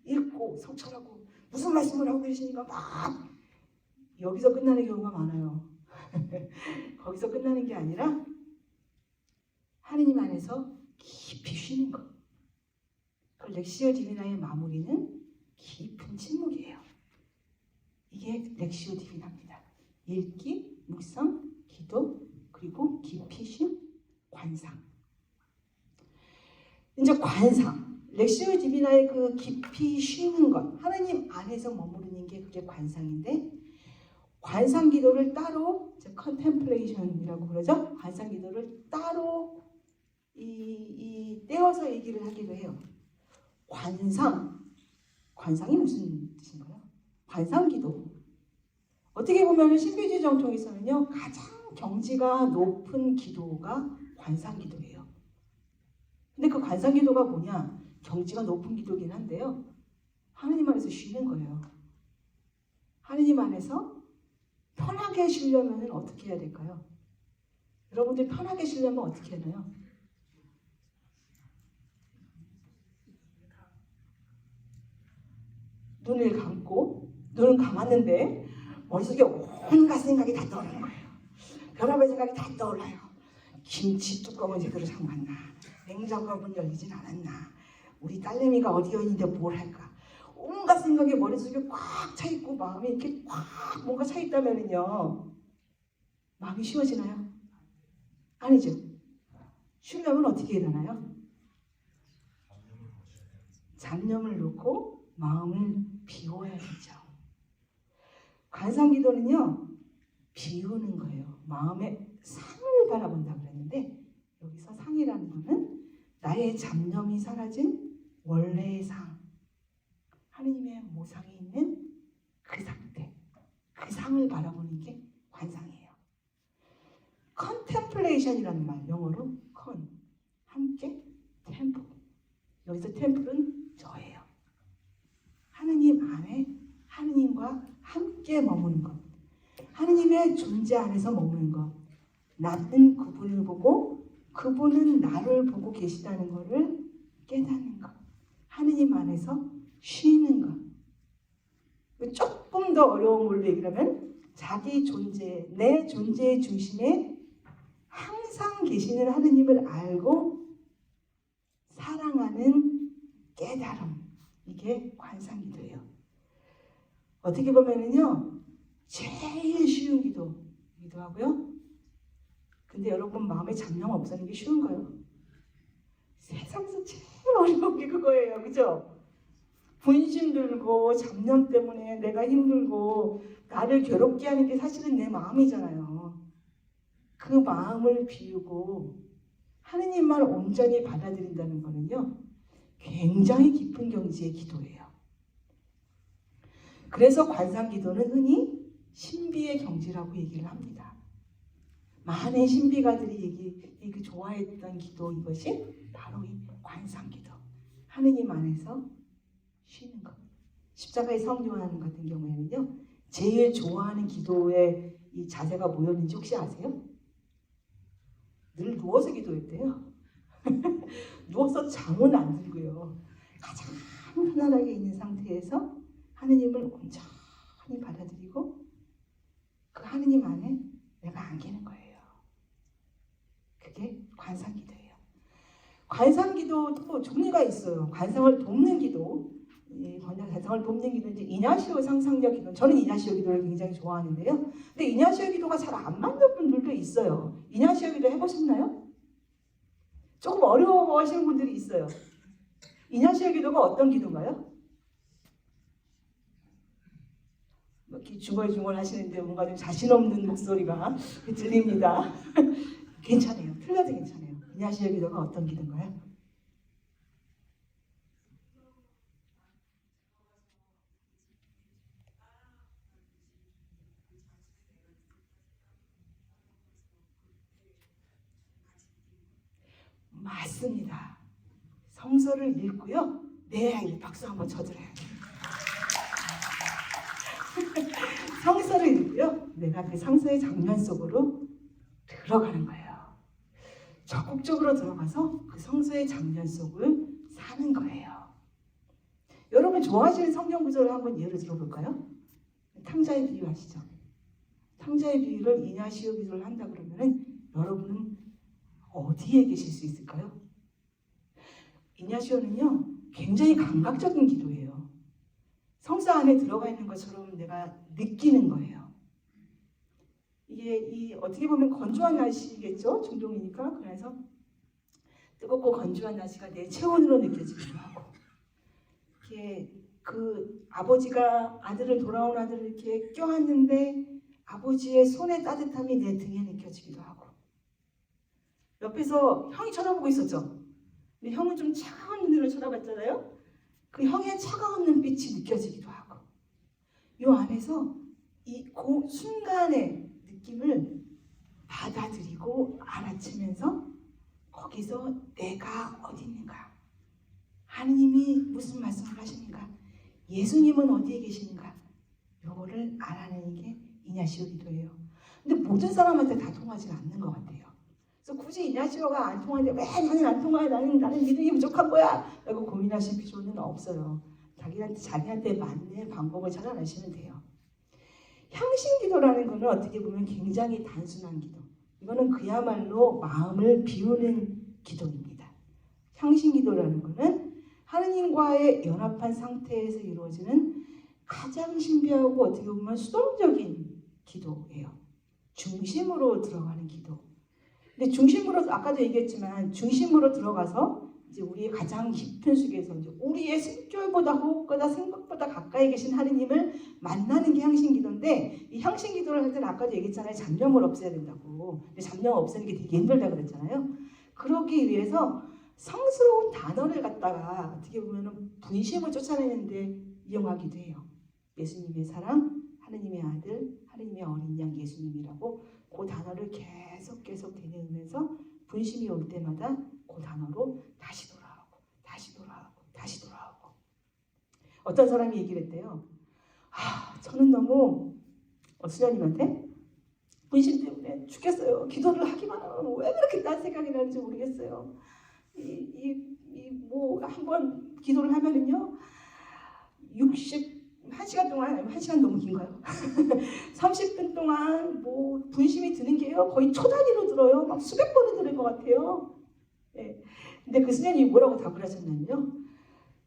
읽고 성찰하고 무슨 말씀을 하고 계시니까 막 여기서 끝나는 경우가 많아요. 거기서 끝나는 게 아니라 하느님 안에서 깊이 쉬는 것. 그 렉시오 디비나의 마무리는 깊은 침묵이에요. 이게 렉시오 디비나입니다. 읽기, 묵상, 기도, 그리고 깊이 쉼, 관상. 이제 관상, 렉시오 디비나의 그 깊이 쉬는 것, 하나님 안에서 머무르는 게 그게 관상인데, 관상 기도를 따로 컨템플레이션이라고 그러죠. 관상 기도를 따로 떼어서 얘기를 하기도 해요. 관상이 무슨 뜻인가요? 관상 기도. 어떻게 보면 신비주의 정통에서는요, 가장 경지가 높은 기도가 관상 기도예요. 근데 그 관상 기도가 뭐냐? 경지가 높은 기도긴 한데요, 하느님 안에서 쉬는 거예요. 하느님 안에서 편하게 쉬려면 어떻게 해야 될까요? 여러분들 편하게 쉬려면 어떻게 하나요? 눈을 감고, 눈은 감았는데 머릿속에 온갖 생각이 다 떠오르는 거예요. 별의별 생각이 다 떠올라요. 김치 뚜껑은 제대로 잠갔나? 냉장고가 문 열리진 않았나? 우리 딸내미가 어디에 있는데 뭘 할까? 온갖 생각이 머릿속에 꽉 차있고 마음이 이렇게 꽉 뭔가 차있다면요, 마음이 쉬워지나요? 아니죠. 쉬려면 어떻게 해야 되나요? 잡념을 놓고 마음을 비워야겠죠. 관상기도는요, 비우는 거예요. 마음의 상을 바라본다 그랬는데, 여기서 상이라는 거는 나의 잡념이 사라진 원래의 상, 하느님의 모상이 있는 그 상태, 그 상을 바라보는 게 관상이에요. 컨템플레이션이라는 말, 영어로 컨, 함께, 템플. 여기서 템플은 저예요. 하느님 안에 하느님과 함께 머무는 것, 하느님의 존재 안에서 머무는 것, 나는 그분을 보고 그분은 나를 보고 계시다는 것을 깨닫는 것, 하느님 안에서 쉬는 것. 조금 더 어려운 걸로 얘기하면 자기 존재, 내 존재의 중심에 항상 계시는 하느님을 알고 사랑하는 깨달음, 이게 관상기도예요. 어떻게 보면은요, 제일 쉬운 기도이기도 하고요. 근데 여러분 마음에 잡념 없애는 게 쉬운가요? 세상에서 제일 어려운 게 그거예요. 그죠? 분심 들고 잡념 때문에 내가 힘들고 나를 괴롭게 하는 게 사실은 내 마음이잖아요. 그 마음을 비우고 하느님만 온전히 받아들인다는 거는요, 굉장히 깊은 경지의 기도예요. 그래서 관상기도는 흔히 신비의 경지라고 얘기를 합니다. 많은 신비가들이 좋아했던 기도, 이것이 바로 이 관상기도. 하느님 안에서 쉬는 것. 십자가의 성령 요한 같은 경우에는요, 제일 좋아하는 기도의 이 자세가 뭐였는지 혹시 아세요? 늘 누워서 기도했대요. 누워서 잠은 안 들고요. 가장 편안하게 있는 상태에서 하느님을 온전히 받아들이고 그 하느님 안에 내가 안기는 거예요. 그게 관상기도예요. 관상기도도 종류가 있어요. 관상을 돕는 기도, 관상을 돕는 기도, 이제 이냐시오 상상력 기도. 저는 이냐시오 기도를 굉장히 좋아하는데요. 근데 이냐시오 기도가 잘 안 맞는 분들도 있어요. 이냐시오 기도 해보셨나요? 조금 어려워하시는 분들이 있어요. 이냐시오 기도가 어떤 기도인가요? 이렇게 중얼중얼 하시는데 뭔가 좀 자신 없는 목소리가 들립니다. 괜찮아요. 틀려도 괜찮아요. 이냐시오 기도가 어떤 기도인가요? 맞습니다. 성서를 읽고요. 네, 박수 한번 쳐드려요. 성서를 읽고요. 내가 그 성서의 장면 속으로 들어가는 거예요. 적극적으로 들어가서 그 성서의 장면 속을 사는 거예요. 여러분 좋아하시는 성경 구절을 한번 예를 들어볼까요? 탕자의 비유 아시죠? 탕자의 비유를 이냐시오 기도를 한다 그러면은 여러분은 어디에 계실 수 있을까요? 이냐시오는요 굉장히 감각적인 기도예요. 성서 안에 들어가 있는 것처럼 내가 느끼는 거예요. 이게 어떻게 보면 건조한 날씨겠죠? 중동이니까. 그래서 뜨겁고 건조한 날씨가 내 체온으로 느껴지기도 하고, 이렇게 그 아버지가 돌아온 아들을 이렇게 껴안는데 아버지의 손의 따뜻함이 내 등에 느껴지기도 하고, 옆에서 형이 쳐다보고 있었죠. 근데 형은 좀 차가운 눈으로 쳐다봤잖아요. 그 형의 차가운 눈빛이 느껴지기도 하고, 이 안에서 그 순간의 느낌을 받아들이고 알아채면서 거기서 내가 어디 있는가, 하느님이 무슨 말씀을 하시는가, 예수님은 어디에 계시는가, 이거를 알아내는 게 이냐시오 기도예요. 근데 모든 사람한테 다 통하지 않는 것 같아요. 그래서 굳이 이냐시오가 안 통하는데 왜 나는 안 통해, 나는 믿음이 부족한 거야 라고 고민하실 필요는 없어요. 자기한테 맞는 방법을 찾아내시면 돼요. 향신기도라는 것은 어떻게 보면 굉장히 단순한 기도. 이거는 그야말로 마음을 비우는 기도입니다. 향신기도라는 것은 하느님과의 연합한 상태에서 이루어지는 가장 신비하고 어떻게 보면 수동적인 기도예요. 중심으로 들어가는 기도. 근데 중심으로, 아까도 얘기했지만 중심으로 들어가서 이제 우리의 가장 깊은 속에서 이제 우리의 숨결보다 호흡보다 생각보다 가까이 계신 하느님을 만나는 게 향신기도인데, 이 향신기도를 할 때는 아까도 얘기했잖아요. 잡념을 없애야 된다고. 근데 잡념을 없애는 게 되게 힘들다고 그랬잖아요. 그러기 위해서 성스러운 단어를 갖다가 어떻게 보면 분심을 쫓아내는데 이용하기도 해요. 예수님의 사랑, 하느님의 아들, 하느님의 어린 양 예수님이라고 그 단어를 계속 되뇌면서 분심이 올 때마다 그 단어로 다시 돌아오고 다시 돌아오고 다시 돌아오고. 어떤 사람이 얘기를 했대요. 저는 너무 수녀님한테 분심 때문에 죽겠어요. 기도를 하기만 하면 왜 그렇게 딴 생각이 나는지 모르겠어요. 뭐 한번 기도를 하면은요 1시간 동안, 1시간 너무 긴가요? 30분 동안 뭐 분심이 드는 게요 거의 초 단위로 들어요. 막 수백 번은 들을 것 같아요. 네. 근데 그 스님이 뭐라고 답을 하셨냐면요,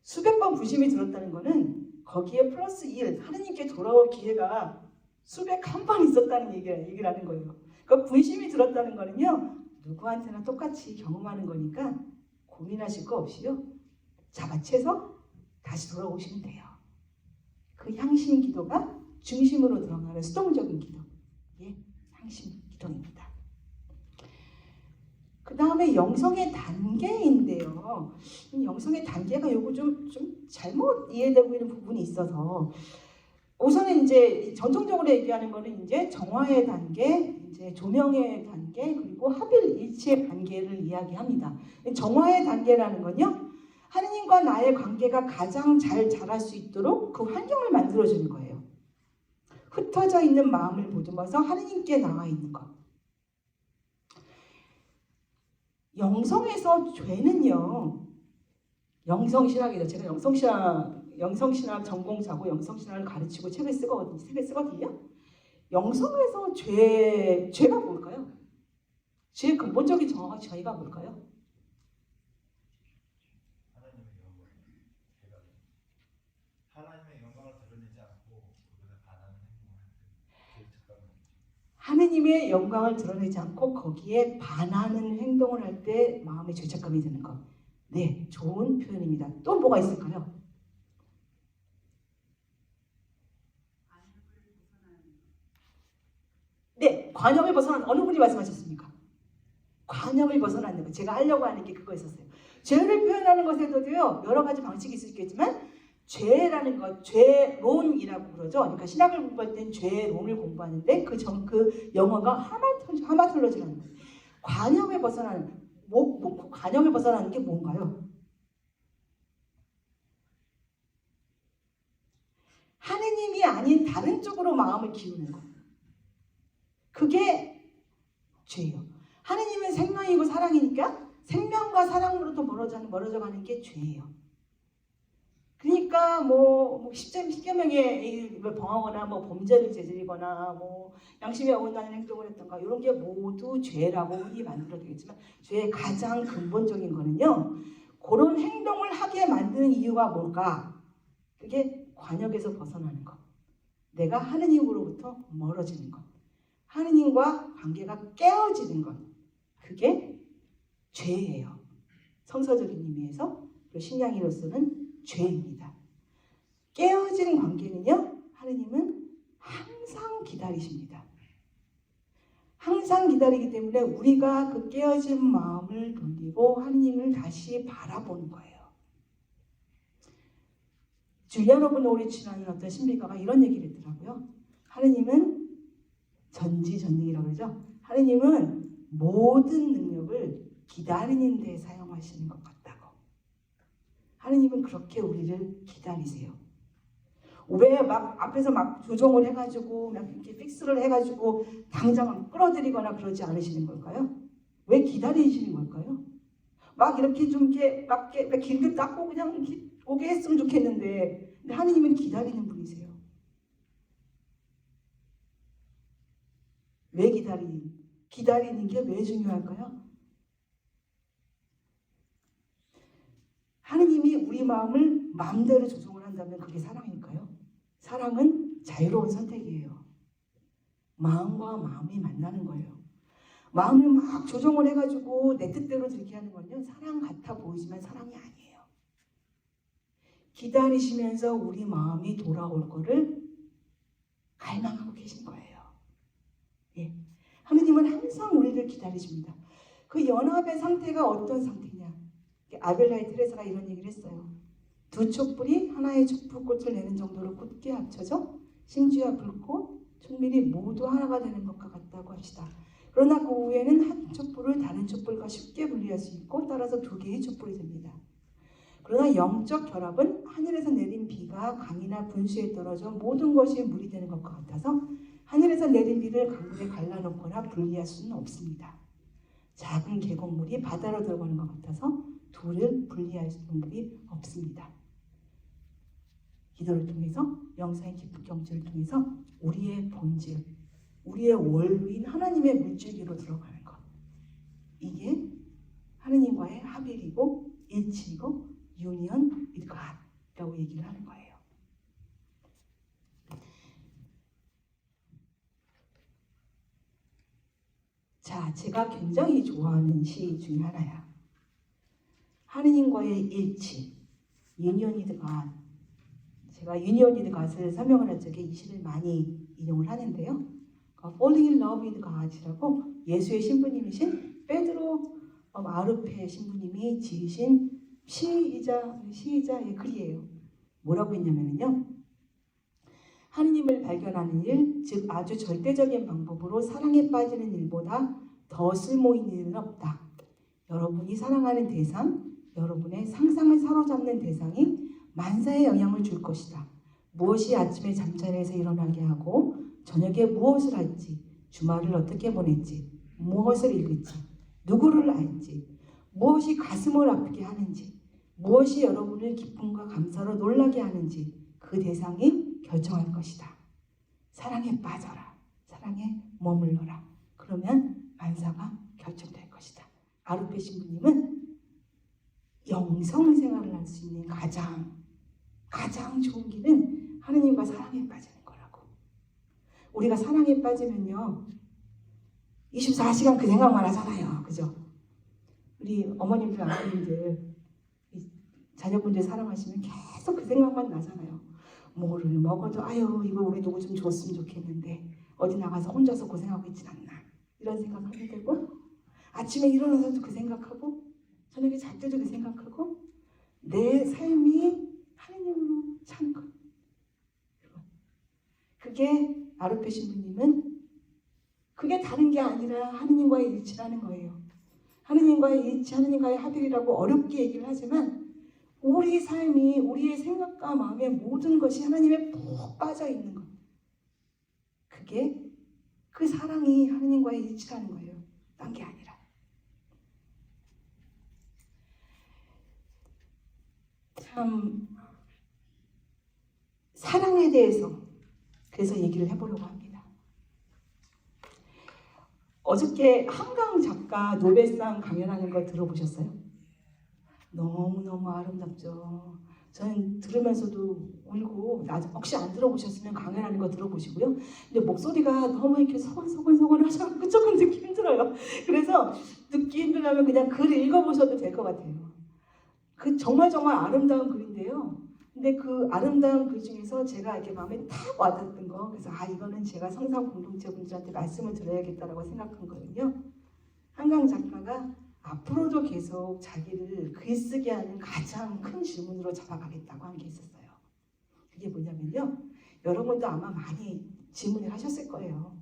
수백 번 분심이 들었다는 거는 거기에 플러스 1 하느님께 돌아올 기회가 수백 한 번 있었다는 얘기를 하는 거예요. 그러니까 분심이 들었다는 거는요 누구한테나 똑같이 경험하는 거니까 고민하실 거 없이요 잡아채서 다시 돌아오시면 돼요. 그 향신 기도가 중심으로 들어가는 수동적인 기도, 예, 향신 기도입니다. 그 다음에 영성의 단계인데요. 영성의 단계가 요거 좀 잘못 이해되고 있는 부분이 있어서 우선은 이제 전통적으로 얘기하는 거는 이제 정화의 단계, 이제 조명의 단계, 그리고 합일 일치의 단계를 이야기합니다. 정화의 단계라는 건요, 하느님과 나의 관계가 가장 잘 자랄 수 있도록 그 환경을 만들어주는 거예요. 흩어져 있는 마음을 보듬어서 하느님께 나와 있는 것. 영성에서 죄는요, 영성신학이다. 제가 영성신학 전공자고 영성신학을 가르치고 책을 쓰거든요. 영성에서 죄가 뭘까요? 죄의 근본적인 정화가 저희가 뭘까요? 하느님의 영광을 드러내지 않고 거기에 반하는 행동을 할 때 마음의 죄책감이 드는 것. 네, 좋은 표현입니다. 또 뭐가 있을까요? 네, 관념을 벗어난 어느 분이 말씀하셨습니까? 관념을 벗어나는 것. 제가 하려고 하는 게 그거였었어요. 죄를 표현하는 것에도요, 여러 가지 방식이 있을 수 있겠지만 죄라는 것, 죄론이라고 그러죠. 그러니까 신학을 공부할 땐 죄론을 공부하는데 그 영어가 하마톨로지라는 거예요. 관념에 벗어나는 관념에 벗어나는 게 뭔가요? 하느님이 아닌 다른 쪽으로 마음을 기우는 것. 그게 죄예요. 하느님은 생명이고 사랑이니까 생명과 사랑으로부터 멀어져가는 게 죄예요. 그러니까 십계명에 범하거나 범죄를 저지르거나 양심에 어긋나는 행동을 했던가 이런 게 모두 죄라고 흔히 만들어지겠지만 죄의 가장 근본적인 거는요. 그런 행동을 하게 만드는 이유가 뭘까? 그게 관역에서 벗어나는 것. 내가 하느님으로부터 멀어지는 것. 하느님과 관계가 깨어지는 것. 그게 죄예요. 성서적인 의미에서 신앙인으로서는 죄입니다. 깨어진 관계는요, 하느님은 항상 기다리십니다. 항상 기다리기 때문에 우리가 그 깨어진 마음을 돌리고 하느님을 다시 바라보는 거예요. 줄리아노 보노리치라는 어떤 신비가가 이런 얘기를 했더라고요. 하느님은 전지전능이라고 그러죠. 하느님은 모든 능력을 기다리는 데 사용하시는 것 같다고. 하느님은 그렇게 우리를 기다리세요. 왜 앞에서 조정을 해가지고 이렇게 픽스를 해가지고 당장 끌어들이거나 그러지 않으시는 걸까요? 왜 기다리시는 걸까요? 이렇게 좀 이렇게 길게 닦고 그냥 이렇게 오게 했으면 좋겠는데, 근데 하느님은 기다리는 분이세요. 왜 기다리는 게 왜 중요할까요? 하느님이 우리 마음을 마음대로 조종을 한다면 그게 사랑일까요? 사랑은 자유로운 선택이에요. 마음과 마음이 만나는 거예요. 마음을 막 조종을 해가지고 내 뜻대로 들게 하는 건요, 사랑 같아 보이지만 사랑이 아니에요. 기다리시면서 우리 마음이 돌아올 거를 갈망하고 계신 거예요. 예. 하느님은 항상 우리를 기다리십니다. 그 연합의 상태가 어떤 상태냐? 아벨라의 테레사가 이런 얘기를 했어요. 두 촛불이 하나의 촛불꽃을 내는 정도로 굳게 합쳐져 심지어 불꽃, 촛밀이 모두 하나가 되는 것과 같다고 합시다. 그러나 그 후에는 한 촛불을 다른 촛불과 쉽게 분리할 수 있고 따라서 두 개의 촛불이 됩니다. 그러나 영적 결합은 하늘에서 내린 비가 강이나 분수에 떨어져 모든 것이 물이 되는 것과 같아서 하늘에서 내린 비를 강물에 갈라놓거나 분리할 수는 없습니다. 작은 계곡물이 바다로 들어가는 것 같아서 둘을 분리할 방법이 없습니다. 기도를 통해서 영상의 깊은 경지를 통해서 우리의 본질, 우리의 원루인 하나님의 물줄기로 들어가는 것. 이게 하느님과의 합일이고 일치이고 유니언 with God라고 얘기를 하는 거예요. 자, 제가 굉장히 좋아하는 시 중에 하나야. 하느님과의 일치, 유니언 with God. 제가 유니언 with God을 설명을 할 적에 이 시를 많이 인용을 하는데요. Falling in love with God이라고 예수의 신부님이신 베드로 아르페 신부님이 지으신 시이자의 글이에요. 뭐라고 했냐면요. 하느님을 발견하는 일, 즉 아주 절대적인 방법으로 사랑에 빠지는 일보다 더 쓸모 있는 일은 없다. 여러분이 사랑하는 대상, 여러분의 상상을 사로잡는 대상이 만사에 영향을 줄 것이다. 무엇이 아침에 잠자리에서 일어나게 하고 저녁에 무엇을 할지, 주말을 어떻게 보낼지, 무엇을 읽을지, 누구를 알지, 무엇이 가슴을 아프게 하는지, 무엇이 여러분을 기쁨과 감사로 놀라게 하는지 그 대상이 결정할 것이다. 사랑에 빠져라. 사랑에 머물러라. 그러면 만사가 결정될 것이다. 아르페 신부님은 영성생활을 할 수 있는 가장 좋은 길은 하느님과 사랑에 빠지는 거라고. 우리가 사랑에 빠지면요 24시간 그 생각만 하잖아요. 그죠? 우리 어머님들 아버님들 자녀분들 사랑하시면 계속 그 생각만 나잖아요. 뭐를 먹어도 아유 이거 우리 누구 좀 줬으면 좋겠는데 어디 나가서 혼자서 고생하고 있진 않나 이런 생각하게 되고, 아침에 일어나서도 그 생각하고 저녁에 잘 때도 그 생각하고 내 삶이 하느님으로 사는 것. 그게 아르페 신부님은 그게 다른 게 아니라 하느님과의 일치라는 거예요. 하느님과의 일치, 하느님과의 합일이라고 어렵게 얘기를 하지만 우리 삶이 우리의 생각과 마음의 모든 것이 하나님에 푹 빠져 있는 것. 그게 그 사랑이 하느님과의 일치라는 거예요. 딴 게 아니라. 참 사랑에 대해서 그래서 얘기를 해보려고 합니다. 어저께 한강 작가 노벨상 강연하는 거 들어보셨어요? 너무너무 아름답죠. 저는 들으면서도 울고, 혹시 안 들어보셨으면 강연하는 거 들어보시고요. 근데 목소리가 너무 이렇게 소곤소곤 하셔서 조금 듣기 힘들어요. 그래서 듣기 힘들면 그냥 글 읽어보셔도 될 것 같아요. 그 정말 아름다운 글인데요. 근데 그 아름다운 글 중에서 제가 이렇게 마음에 탁 와닿았던 거, 그래서 이거는 제가 성산 공동체 분들한테 말씀을 드려야겠다라고 생각한 거는요. 한강 작가가 앞으로도 계속 자기를 글쓰게 하는 가장 큰 질문으로 잡아가겠다고 한 게 있었어요. 그게 뭐냐면요. 여러분도 아마 많이 질문을 하셨을 거예요.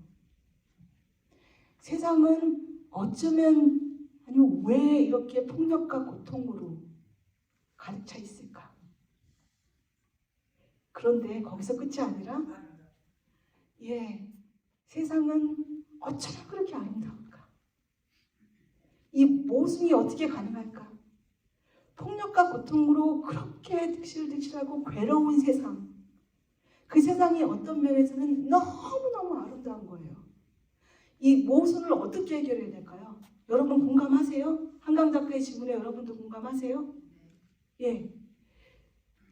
세상은 어쩌면, 아니면 왜 이렇게 폭력과 고통으로 가득 차 있을까? 그런데 거기서 끝이 아니라 세상은 어쩌면 그렇게 아름다울까? 이 모순이 어떻게 가능할까? 폭력과 고통으로 그렇게 득실득실하고 괴로운 세상, 그 세상이 어떤 면에서는 너무너무 아름다운 거예요. 이 모순을 어떻게 해결해야 될까요? 여러분 공감하세요? 한강 작가의 질문에 여러분도 공감하세요?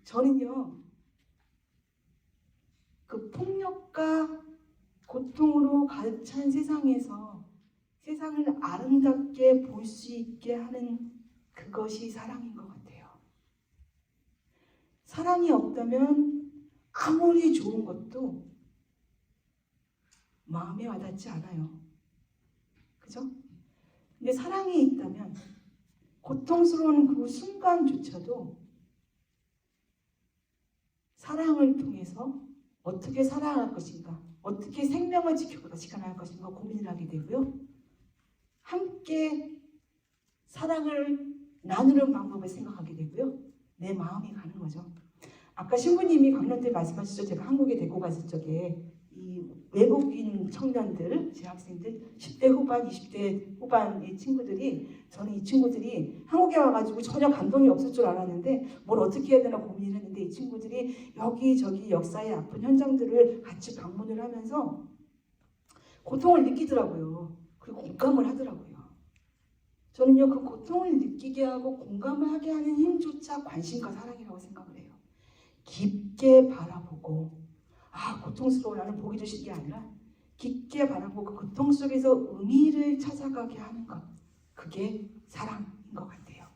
저는요 그 폭력과 고통으로 가득 찬 세상에서 세상을 아름답게 볼 수 있게 하는 그것이 사랑인 것 같아요. 사랑이 없다면 아무리 좋은 것도 마음에 와닿지 않아요. 그죠? 근데 사랑이 있다면 고통스러운 그 순간조차도 사랑을 통해서 어떻게 살아갈 것인가, 어떻게 생명을 지켜나갈 것인가 고민을 하게 되고요. 함께 사랑을 나누는 방법을 생각하게 되고요. 내 마음이 가는 거죠. 아까 신부님이 강연 때 말씀하셨죠. 제가 한국에 데리고 갔을 적에 이 외국인 청년들, 제 학생들 10대 후반, 20대 후반 이 친구들이, 저는 이 친구들이 한국에 와가지고 전혀 감동이 없을 줄 알았는데 뭘 어떻게 해야 되나 고민을 했는데 이 친구들이 여기저기 역사의 아픈 현장들을 같이 방문을 하면서 고통을 느끼더라고요. 그리고 공감을 하더라고요. 저는요 그 고통을 느끼게 하고 공감을 하게 하는 힘조차 관심과 사랑이라고 생각을 해요. 깊게 바라보고 고통스러워 나는 보기도 싫은 게 아니라 깊게 바라보고 그 고통 속에서 의미를 찾아가게 하는 것, 그게 사랑인 것 같아요.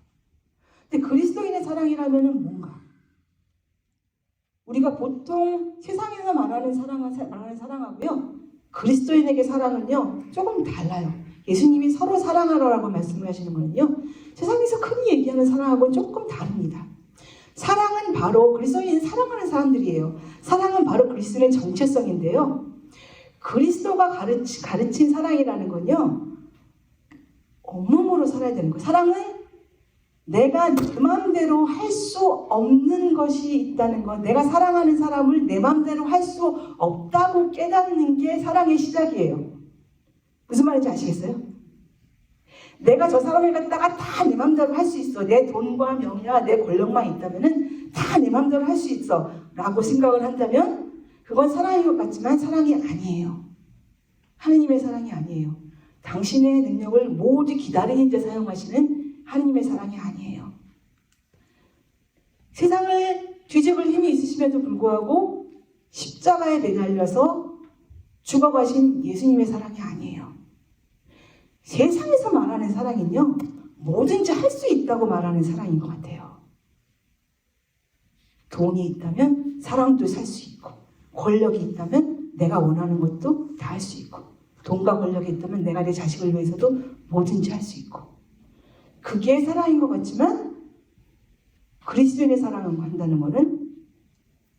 근데 그리스도인의 사랑이라면 뭔가? 우리가 보통 세상에서 말하는 사랑하고요 그리스도인에게 사랑은요 조금 달라요. 예수님이 서로 사랑하라고 말씀을 하시는 거는요. 세상에서 흔히 얘기하는 사랑하고는 조금 다릅니다. 사랑은 바로 그리스도인은 사랑하는 사람들이에요. 사랑은 바로 그리스도의 정체성인데요. 그리스도가 가르친 사랑이라는 건요. 온몸으로 살아야 되는 거예요. 사랑은 내가 내 마음대로 할 수 없는 것이 있다는 것, 내가 사랑하는 사람을 내 마음대로 할 수 없다고 깨닫는 게 사랑의 시작이에요. 무슨 말인지 아시겠어요? 내가 저 사람을 갖다가 다 내 마음대로 할 수 있어. 내 돈과 명예와 내 권력만 있다면 다 내 마음대로 할 수 있어 라고 생각을 한다면 그건 사랑인 것 같지만 사랑이 아니에요. 하느님의 사랑이 아니에요. 당신의 능력을 모두 기다리는 데 사용하시는 하느님의 사랑이 아니에요. 세상을 뒤집을 힘이 있으심에도 불구하고 십자가에 매달려서 죽어가신 예수님의 사랑이 아니에요. 세상에서 말하는 사랑은요, 뭐든지 할 수 있다고 말하는 사랑인 것 같아요. 돈이 있다면 사랑도 살 수 있고, 권력이 있다면 내가 원하는 것도 다 할 수 있고, 돈과 권력이 있다면 내가 내 자식을 위해서도 뭐든지 할 수 있고, 그게 사랑인 것 같지만 그리스도인의 사랑을 한다는 것은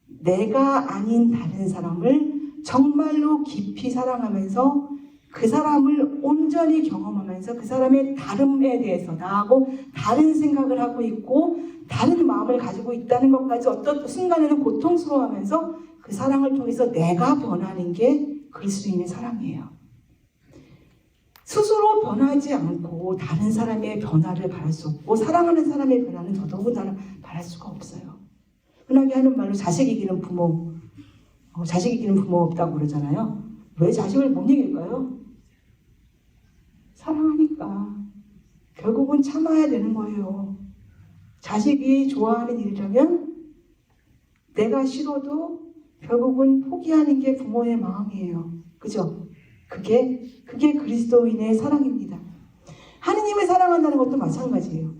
내가 아닌 다른 사람을 정말로 깊이 사랑하면서 그 사람을 온전히 경험하면서 그 사람의 다름에 대해서 나하고 다른 생각을 하고 있고 다른 마음을 가지고 있다는 것까지 어떤 순간에는 고통스러워하면서 그 사랑을 통해서 내가 변하는 게 그리스도인의 사랑이에요. 스스로 변하지 않고 다른 사람의 변화를 바랄 수 없고 사랑하는 사람의 변화는 더더군다나 바랄 수가 없어요. 흔하게 하는 말로 자식 이기는 부모, 자식 이기는 부모 없다고 그러잖아요. 왜 자식을 못 이길까요? 사랑하니까. 결국은 참아야 되는 거예요. 자식이 좋아하는 일이라면 내가 싫어도 결국은 포기하는 게 부모의 마음이에요. 그죠? 그게 그리스도인의 사랑입니다. 하느님을 사랑한다는 것도 마찬가지예요.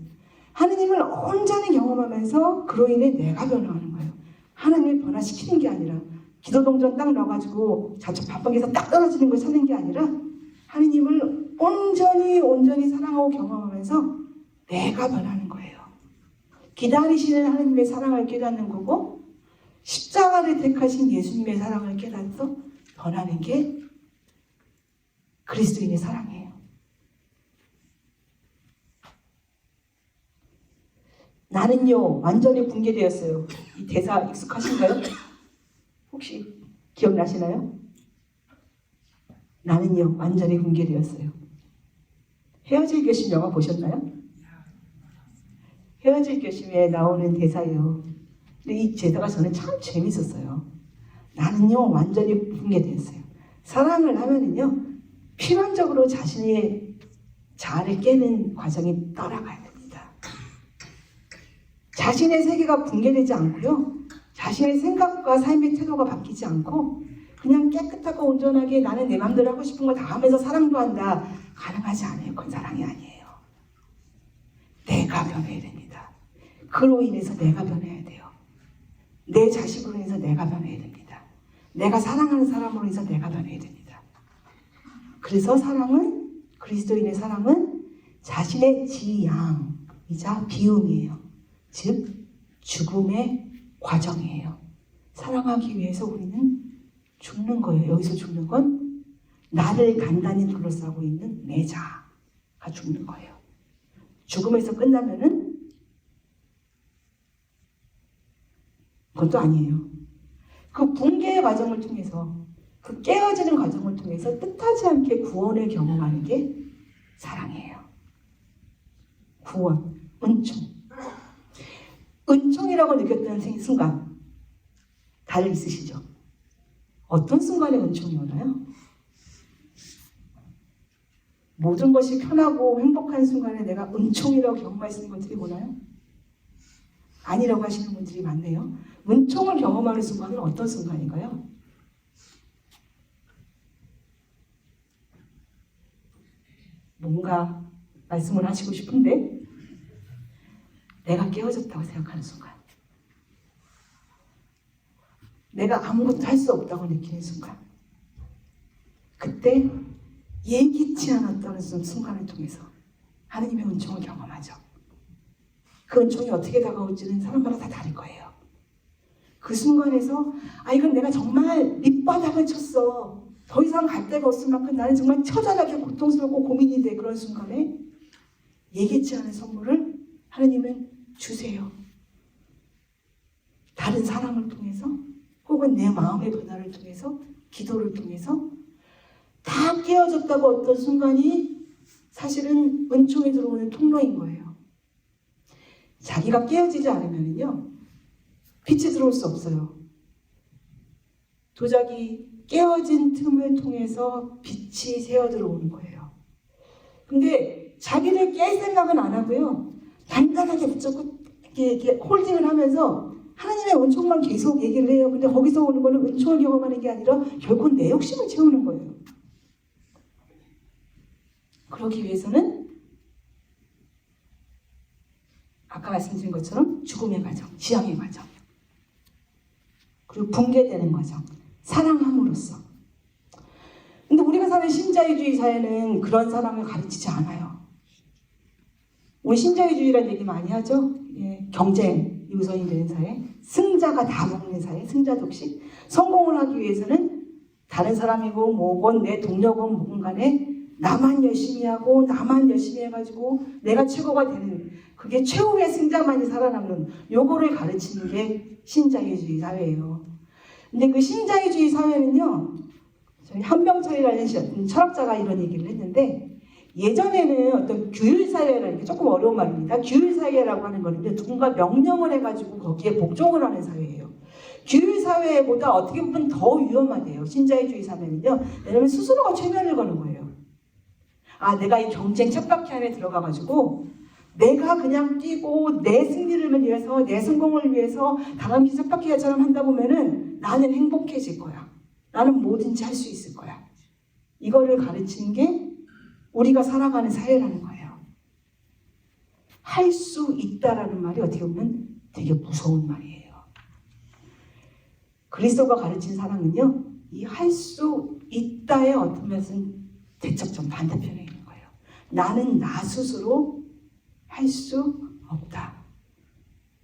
하느님을 온전히 경험하면서 그로 인해 내가 변화하는 거예요. 하나님을 변화시키는 게 아니라 기도동전 딱 넣어가지고 자주 밥방에서 딱 떨어지는 걸 찾는 게 아니라 하느님을 온전히 사랑하고 경험하면서 내가 변하는 거예요. 기다리시는 하느님의 사랑을 깨닫는 거고 십자가를 택하신 예수님의 사랑을 깨닫서 변하는 게 그리스도인의 사랑이에요. 나는요 완전히 붕괴되었어요. 이 대사 익숙하신가요? 혹시 기억나시나요? 나는요 완전히 붕괴되었어요. 헤어질 결심 영화 보셨나요? 헤어질 결심에 나오는 대사예요. 근데 이 대사가 저는 참 재밌었어요. 나는요 완전히 붕괴되었어요. 사랑을 하면은요 필연적으로 자신의 자아를 깨는 과정이 따라가야 됩니다. 자신의 세계가 붕괴되지 않고요. 자신의 생각과 삶의 태도가 바뀌지 않고 그냥 깨끗하고 온전하게 나는 내 맘대로 하고 싶은 거 다 하면서 사랑도 한다. 가능하지 않아요. 그건 사랑이 아니에요. 내가 변해야 됩니다. 그로 인해서 내가 변해야 돼요. 내 자식으로 인해서 내가 변해야 됩니다. 내가 사랑하는 사람으로 인해서 내가 변해야 됩니다. 그래서 사랑은 그리스도인의 사랑은 자신의 지양이자 비움이에요. 즉 죽음의 과정이에요. 사랑하기 위해서 우리는 죽는 거예요. 여기서 죽는 건 나를 단단히 둘러싸고 있는 내 자아가 죽는 거예요. 죽음에서 끝나면은 그것도 아니에요. 그 붕괴의 과정을 통해서 그 깨어지는 과정을 통해서 뜻하지 않게 구원을 경험하는 게 사랑이에요. 구원, 은총. 은총이라고 느꼈던 순간 다들 있으시죠? 어떤 순간에 은총이 오나요? 모든 것이 편하고 행복한 순간에 내가 은총이라고 경험하시는 분들이 오나요? 아니라고 하시는 분들이 많네요. 은총을 경험하는 순간은 어떤 순간인가요? 뭔가 말씀을 하시고 싶은데 내가 깨어졌다고 생각하는 순간, 내가 아무것도 할 수 없다고 느끼는 순간, 그때 예기치 않았던 순간을 통해서 하느님의 은총을 경험하죠. 그 은총이 어떻게 다가올지는 사람마다 다 다를 거예요. 그 순간에서 이건 내가 정말 밑바닥을 쳤어. 더 이상 갈 데가 없을 만큼 나는 정말 처절하게 고통스럽고 고민이 돼. 그런 순간에 예기치 않은 선물을 하느님은 주세요. 다른 사람을 통해서 혹은 내 마음의 변화를 통해서 기도를 통해서 다 깨어졌다고 어떤 순간이 사실은 은총이 들어오는 통로인 거예요. 자기가 깨어지지 않으면요 빛이 들어올 수 없어요. 도자기 깨어진 틈을 통해서 빛이 새어 들어오는 거예요. 근데 자기를 깰 생각은 안 하고요. 단단하게 붙잡고 이렇게 홀딩을 하면서 하나님의 은총만 계속 얘기를 해요. 근데 거기서 오는 거는 은총을 경험하는 게 아니라 결국 내 욕심을 채우는 거예요. 그러기 위해서는 아까 말씀드린 것처럼 죽음의 과정, 지향의 과정, 그리고 붕괴되는 과정, 사랑함으로써. 근데 우리가 사는 신자유주의 사회는 그런 사랑을 가르치지 않아요. 우리 신자유주의라는 얘기 많이 하죠. 경쟁이 우선이 되는 사회, 승자가 다 먹는 사회, 승자 독식. 성공을 하기 위해서는 다른 사람이고 뭐건 내 동료건 뭐건 간에 나만 열심히 하고 나만 열심히 해가지고 내가 최고가 되는, 그게 최후의 승자만이 살아남는, 요거를 가르치는 게 신자유주의 사회예요. 근데 그 신자유주의 사회는요, 저희 한병철이라는 철학자가 이런 얘기를 했는데, 예전에는 어떤 규율사회라는 게 조금 어려운 말입니다. 규율사회라고 하는 거는 누군가 명령을 해가지고 거기에 복종을 하는 사회예요. 규율사회보다 어떻게 보면 더 위험하대요. 신자유주의 사회는요. 왜냐하면 스스로가 최면을 거는 거예요. 내가 이 경쟁 쳇바퀴 안에 들어가가지고 내가 그냥 뛰고 내 승리를 위해서, 내 성공을 위해서 다람쥐 쳇바퀴처럼 한다 보면은 나는 행복해질 거야. 나는 뭐든지 할 수 있을 거야. 이거를 가르치는 게 우리가 살아가는 사회라는 거예요. 할 수 있다라는 말이 어떻게 보면 되게 무서운 말이에요. 그리스도가 가르친 사랑은요, 이 할 수 있다의 어떤 것은 대척점 반대편에 있는 거예요. 나는 나 스스로 할 수 없다.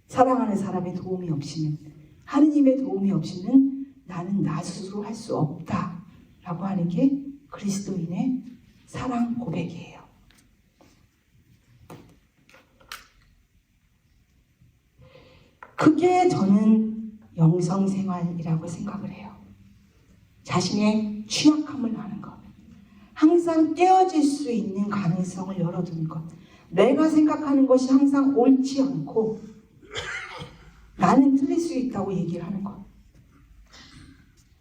사랑하는 사람의 도움이 없이는, 하느님의 도움이 없이는 나는 나 스스로 할 수 없다 라고 하는 게 그리스도인의 사랑 고백이에요. 그게 저는 영성생활이라고 생각을 해요. 자신의 취약함을 아는 것, 항상 깨어질 수 있는 가능성을 열어두는 것, 내가 생각하는 것이 항상 옳지 않고 나는 틀릴 수 있다고 얘기를 하는 것,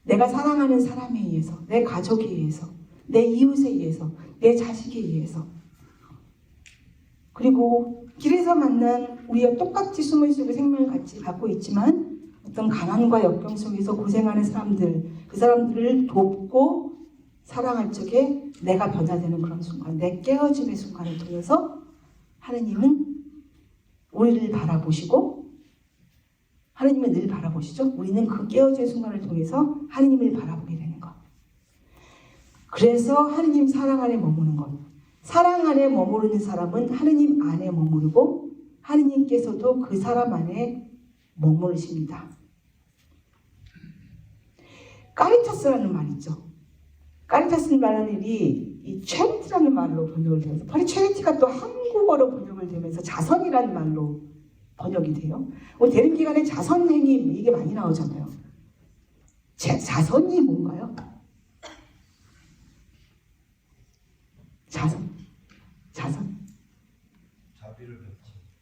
내가 사랑하는 사람에 의해서, 내 가족에 의해서, 내 이웃에 의해서, 내 자식에 의해서, 그리고 길에서 만난 우리가 똑같이 숨을 쉬고 생명을 같이 갖고 있지만 어떤 가난과 역경 속에서 고생하는 사람들, 그 사람들을 돕고 사랑할 적에 내가 변화되는 그런 순간, 내 깨어짐의 순간을 통해서 하느님은 우리를 바라보시고, 하느님은 늘 바라보시죠. 우리는 그 깨어짐의 순간을 통해서 하느님을 바라보게 되는 것. 그래서 하느님 사랑 안에 머무는 것. 사랑 안에 머무르는 사람은 하느님 안에 머무르고 하느님께서도 그 사람 안에 머무르십니다. 까리타스라는 말 있죠. 까리타스라는 일이 이 체리티라는 말로 번역을 되면서, 바로 체리티가 또 한국어로 번역을 되면서 자선이라는 말로 번역이 돼요. 대림 기간에 자선 행위 이게 많이 나오잖아요. 자선이 뭔가요? 자선.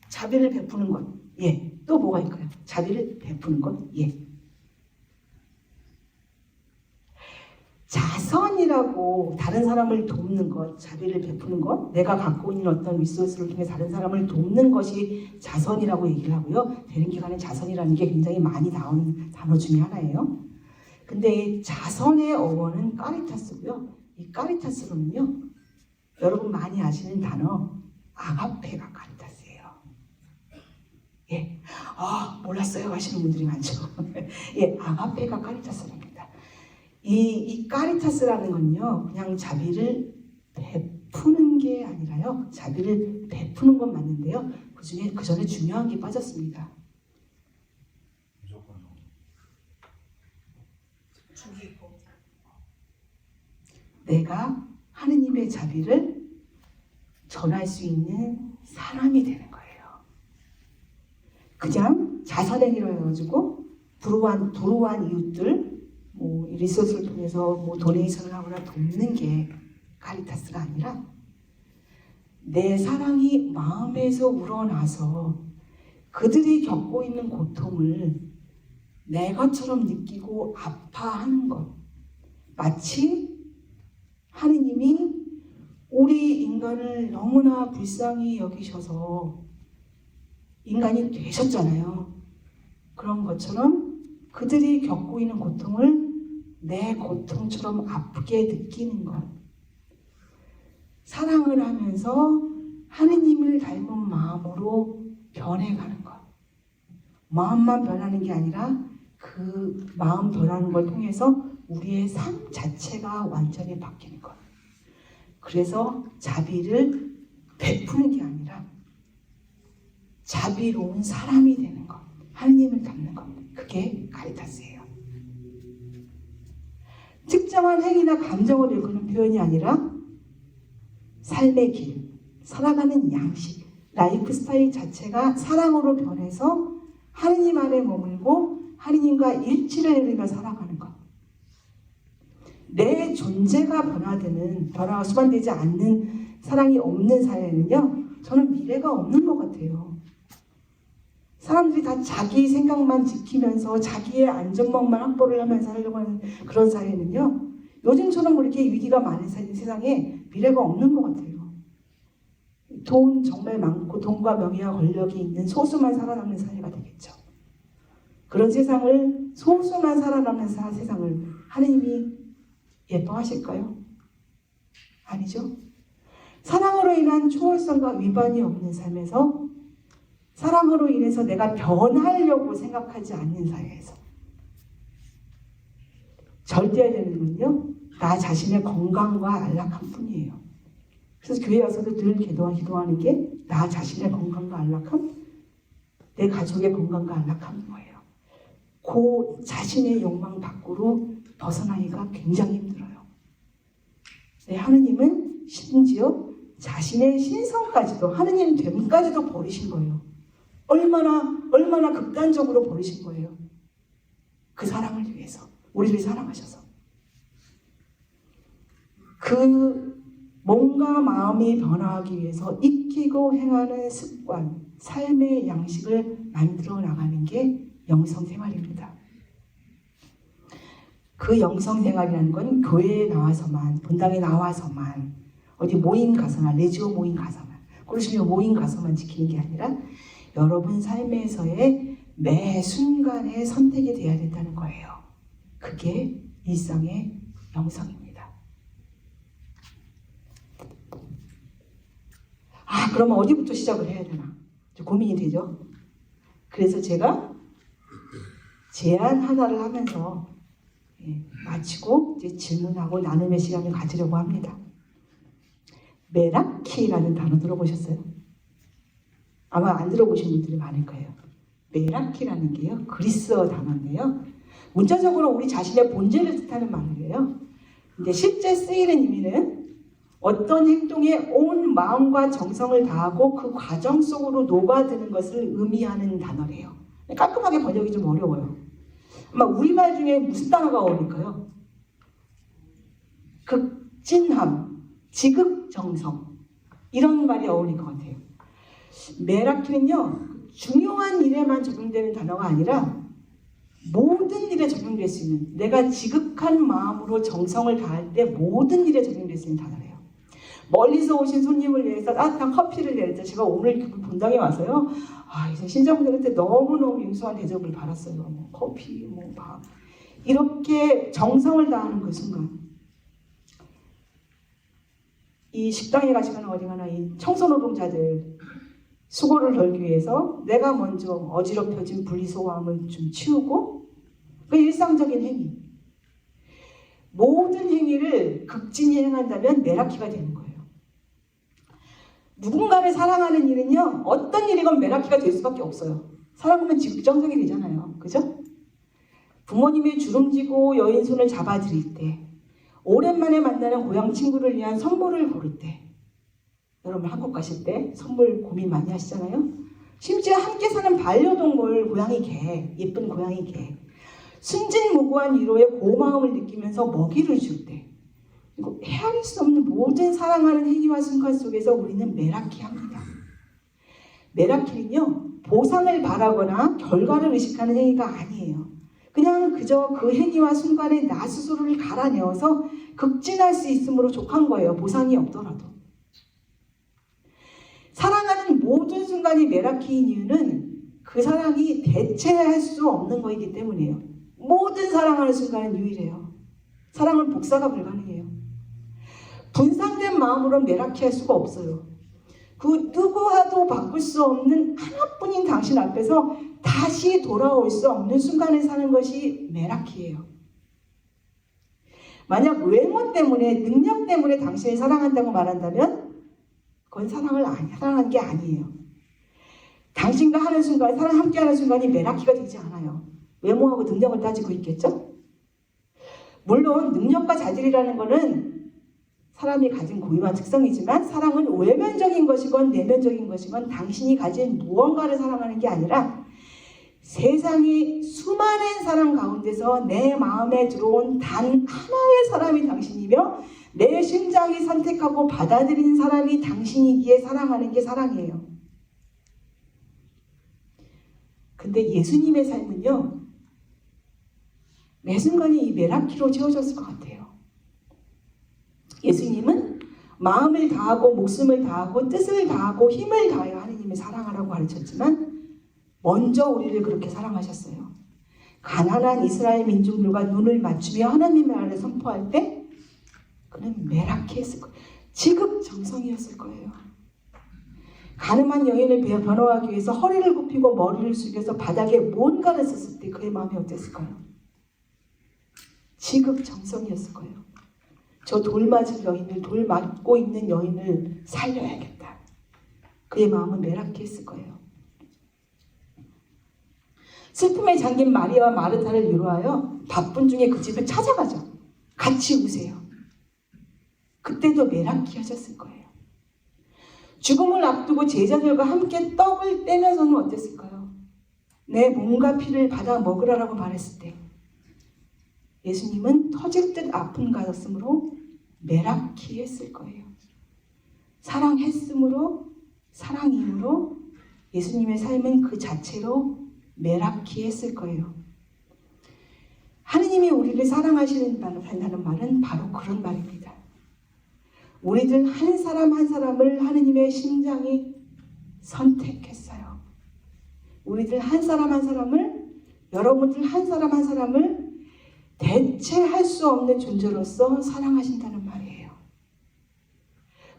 자비를 베푸는 것. 예. 또 뭐가 있을까요? 자비를 베푸는 것. 예. 자선이라고 다른 사람을 돕는 것, 자비를 베푸는 것, 내가 갖고 있는 어떤 리소스를 통해 다른 사람을 돕는 것이 자선이라고 얘기를 하고요. 대림기간에 자선이라는 게 굉장히 많이 나오는 단어 중에 하나예요. 근데 이 자선의 어원은 까리타스고요. 이 까리타스로는요, 여러분 많이 아시는 단어 아가페가 까리타스예요. 예, 몰랐어요 하시는 분들이 많죠. 예, 아가페가 까리타스랍니다. 이 까리타스라는 건요, 그냥 자비를 베푸는 게 아니라요. 자비를 베푸는 건 맞는데요. 그중에 그 전에 중요한 게 빠졌습니다. 무조건 죽이고 내가 하느님의 자비를 전할 수 있는 사람이 되는 거예요. 그냥 자선행위로 해가지고 도로한 이웃들 뭐 리소스를 통해서 뭐 도네이션을 하거나 돕는 게 카리타스가 아니라 내 사랑이 마음에서 우러나서 그들이 겪고 있는 고통을 내 것처럼 느끼고 아파하는 것. 마치 하느님이 우리 인간을 너무나 불쌍히 여기셔서 인간이 되셨잖아요. 그런 것처럼 그들이 겪고 있는 고통을 내 고통처럼 아프게 느끼는 것. 사랑을 하면서 하느님을 닮은 마음으로 변해가는 것. 마음만 변하는 게 아니라 그 마음 변하는 걸 통해서 우리의 삶 자체가 완전히 바뀌는 것. 그래서 자비를 베푸는 게 아니라 자비로운 사람이 되는 것. 하느님을 닮는 것. 그게 카리타스예요. 특정한 행위나 감정을 일구는 표현이 아니라 삶의 길, 살아가는 양식, 라이프 스타일 자체가 사랑으로 변해서 하느님 안에 머물고 하느님과 일치를 이루며 살아가는 것. 내 존재가 변화가 수반되지 않는 사랑이 없는 사회는요, 저는 미래가 없는 것 같아요. 사람들이 다 자기 생각만 지키면서 자기의 안전망만 확보를 하면서 살려고 하는 그런 사회는요, 요즘처럼 그렇게 위기가 많은 세상에 미래가 없는 것 같아요. 돈 정말 많고 돈과 명예와 권력이 있는 소수만 살아남는 사회가 되겠죠. 그런 세상을, 소수만 살아남는 세상을 하느님이 예뻐하실까요? 아니죠. 사랑으로 인한 초월성과 위반이 없는 삶에서, 사랑으로 인해서 내가 변하려고 생각하지 않는 사회에서 절대해야 되는 건요, 나 자신의 건강과 안락함 뿐이에요. 그래서 교회 와서도 늘 기도하는 게 나 자신의 건강과 안락함, 내 가족의 건강과 안락함인 거예요. 그 자신의 욕망 밖으로 벗어나기가 굉장히 힘들어요. 네, 하느님은 심지어 자신의 신성까지도, 하느님 됨까지도 버리신 거예요. 얼마나 극단적으로 버리신 거예요. 그 사랑을 위해서, 우리를 사랑하셔서. 그 몸과 마음이 변화하기 위해서 익히고 행하는 습관, 삶의 양식을 만들어 나가는 게 영성생활입니다. 그 영성생활이라는 건 교회에 나와서만, 본당에 나와서만, 어디 모임 가서나, 레지오 모임 가서만, 그러시면 모임 가서만 지키는 게 아니라 여러분 삶에서의 매 순간의 선택이 되어야 된다는 거예요. 그게 일상의 영성입니다. 그러면 어디부터 시작을 해야 되나? 좀 고민이 되죠? 그래서 제가 제안 하나를 하면서 마치고 이제 질문하고 나눔의 시간을 가지려고 합니다. 메라키라는 단어 들어보셨어요? 아마 안 들어보신 분들이 많을 거예요. 메라키라는 게요, 그리스어 단어인데요, 문자적으로 우리 자신의 본질을 뜻하는 말이에요. 근데 실제 쓰이는 의미는 어떤 행동에 온 마음과 정성을 다하고 그 과정 속으로 녹아드는 것을 의미하는 단어래요. 깔끔하게 번역이 좀 어려워요. 아마 우리말 중에 무슨 단어가 어울릴까요? 극진함, 지극정성, 이런 말이 어울릴 것 같아요. 메라키는요, 중요한 일에만 적용되는 단어가 아니라 모든 일에 적용될 수 있는, 내가 지극한 마음으로 정성을 다할 때 모든 일에 적용될 수 있는 단어래요. 멀리서 오신 손님을 위해서 따뜻한 커피를 내릴 때, 제가 오늘 본당에 와서요, 이제 신자분들한테 너무너무 융숭한 대접을 받았어요. 뭐 커피, 뭐 밥, 이렇게 정성을 다하는 그 순간, 이 식당에 가시거나 어디 가나 이 청소노동자들 수고를 덜기 위해서 내가 먼저 어지럽혀진 분리수거함을 좀 치우고, 그 일상적인 행위, 모든 행위를 극진히 행한다면 메라키가 되는 거예요. 누군가를 사랑하는 일은요, 어떤 일이건 메라키가 될 수밖에 없어요. 사랑하면 직정성이 되잖아요. 그죠? 부모님이 주름지고 여인 손을 잡아드릴 때, 오랜만에 만나는 고향 친구를 위한 선물을 고를 때, 여러분 한국 가실 때 선물 고민 많이 하시잖아요. 심지어 함께 사는 반려동물 고양이 개, 예쁜 고양이 개, 순진무구한 위로에 고마움을 느끼면서 먹이를 줄 때, 그리고 헤아릴 수 없는 모든 사랑하는 행위와 순간 속에서 우리는 메라키합니다. 메라키는요, 보상을 바라거나 결과를 의식하는 행위가 아니에요. 그냥 그저 그 행위와 순간에 나 스스로를 갈아내어서 극진할 수 있으므로 족한 거예요. 보상이 없더라도. 사랑하는 모든 순간이 메라키인 이유는 그 사랑이 대체할 수 없는 거이기 때문이에요. 모든 사랑하는 순간은 유일해요. 사랑은 복사가 불가능해요. 분산된 마음으로 메라키할 수가 없어요. 그 누구와도 바꿀 수 없는 하나뿐인 당신 앞에서 다시 돌아올 수 없는 순간을 사는 것이 메라키예요. 만약 외모 때문에, 능력 때문에 당신을 사랑한다고 말한다면 그건 사랑하는 게 아니에요. 당신과 하는 순간, 함께하는 순간이 메라키가 되지 않아요. 외모하고 능력을 따지고 있겠죠? 물론 능력과 자질이라는 것은 사람이 가진 고유한 특성이지만 사랑은 외면적인 것이건 내면적인 것이건 당신이 가진 무언가를 사랑하는 게 아니라 세상의 수많은 사람 가운데서 내 마음에 들어온 단 하나의 사람이 당신이며 내 심장이 선택하고 받아들인 사람이 당신이기에 사랑하는 게 사랑이에요. 근데 예수님의 삶은요, 매 순간이 이 메라키로 채워졌을 것 같아요. 예수님은 마음을 다하고 목숨을 다하고 뜻을 다하고 힘을 다하여 하느님을 사랑하라고 가르쳤지만 먼저 우리를 그렇게 사랑하셨어요. 가난한 이스라엘 민중들과 눈을 맞추며 하나님의 나라를 선포할 때 그는 메라키 했을 거예요. 지극정성이었을 거예요. 가늠한 여인을 변호하기 위해서 허리를 굽히고 머리를 숙여서 바닥에 뭔가를 썼을 때 그의 마음이 어땠을까요? 지극정성이었을 거예요. 저 돌 맞은 여인을, 돌 맞고 있는 여인을 살려야겠다. 그의 마음은 메라키 했을 거예요. 슬픔에 잠긴 마리아와 마르타를 위로하여 바쁜 중에 그 집을 찾아가죠. 같이 우세요. 그때도 메라키 하셨을 거예요. 죽음을 앞두고 제자들과 함께 떡을 떼면서는 어땠을까요? 내 몸과 피를 받아 먹으라라고 말했을 때 예수님은 터질 듯 아픈 가슴으로 메라키 했을 거예요. 사랑했으므로, 사랑임으로 예수님의 삶은 그 자체로 메라키 했을 거예요. 하느님이 우리를 사랑하신다는 말은 바로 그런 말입니다. 우리들 한 사람 한 사람을 하느님의 심장이 선택했어요. 우리들 한 사람 한 사람을, 여러분들 한 사람 한 사람을 대체할 수 없는 존재로서 사랑하신다는 말이에요.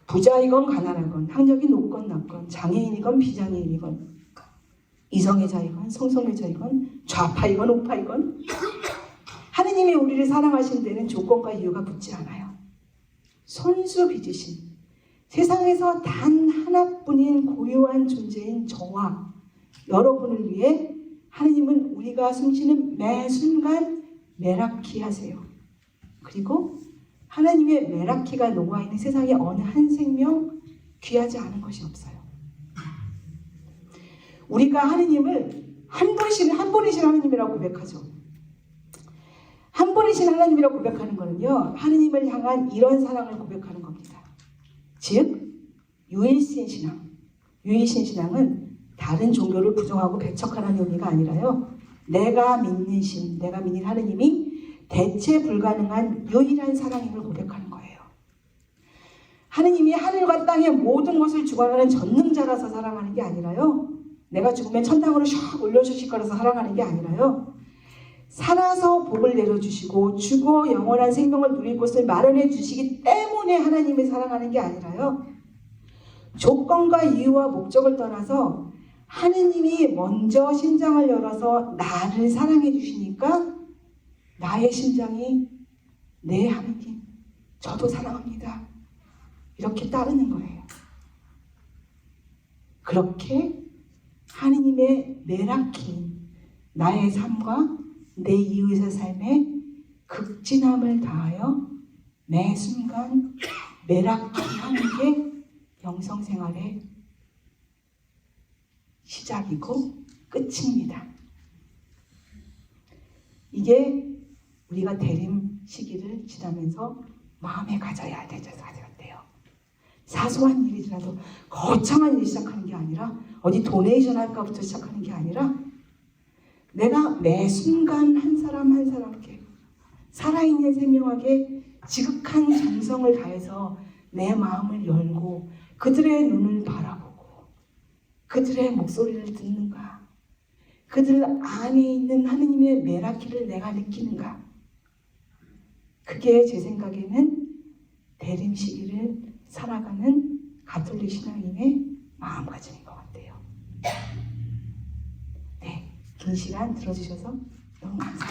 부자이건 가난하건, 학력이 높건 낮건, 장애인이건 비장애인이건, 이성애자이건 성성애자이건, 좌파이건 우파이건 하느님이 우리를 사랑하신 데는 조건과 이유가 붙지 않아요. 손수 빚으신 세상에서 단 하나뿐인 고유한 존재인 저와 여러분을 위해 하느님은 우리가 숨쉬는 매 순간 메라키 하세요. 그리고 하나님의 메라키가 녹아있는 세상에 어느 한 생명 귀하지 않은 것이 없어요. 우리가 하느님을 한 분이신 하느님이라고 고백하죠. 한 분이신 하나님이라고 고백하는 것은요, 하느님을 향한 이런 사랑을 고백하는 겁니다. 즉 유일신 신앙. 유일신 신앙은 다른 종교를 부정하고 배척하는 의미가 아니라요, 내가 믿는 신, 내가 믿는 하느님이 대체 불가능한 유일한 사랑임을 고백하는 거예요. 하느님이 하늘과 땅의 모든 것을 주관하는 전능자라서 사랑하는 게 아니라요, 내가 죽으면 천당으로 샥 올려주실 거라서 사랑하는 게 아니라요, 살아서 복을 내려주시고 죽어 영원한 생명을 누릴 곳을 마련해 주시기 때문에 하나님을 사랑하는 게 아니라요, 조건과 이유와 목적을 떠나서 하느님이 먼저 심장을 열어서 나를 사랑해 주시니까 나의 심장이 네 하느님 저도 사랑합니다 이렇게 따르는 거예요. 그렇게 하느님의 매라킨 나의 삶과 내 이웃의 삶에 극진함을 다하여 매 순간 매라키 하는 게 영성생활의 시작이고 끝입니다. 이게 우리가 대림 시기를 지나면서 마음에 가져야 돼요. 사소한 일이라도 거창한 일이 시작하는 게 아니라 어디 도네이션 할까부터 시작하는 게 아니라 내가 매 순간 한 사람 한 사람께 살아있는 생명에게 지극한 정성을 다해서 내 마음을 열고 그들의 눈을 바라보고 그들의 목소리를 듣는가, 그들 안에 있는 하느님의 메라키를 내가 느끼는가, 그게 제 생각에는 대림 시기를 살아가는 가톨릭 신앙인의 마음가짐인 것 같아요. 네, 긴 시간 들어주셔서 너무 감사합니다.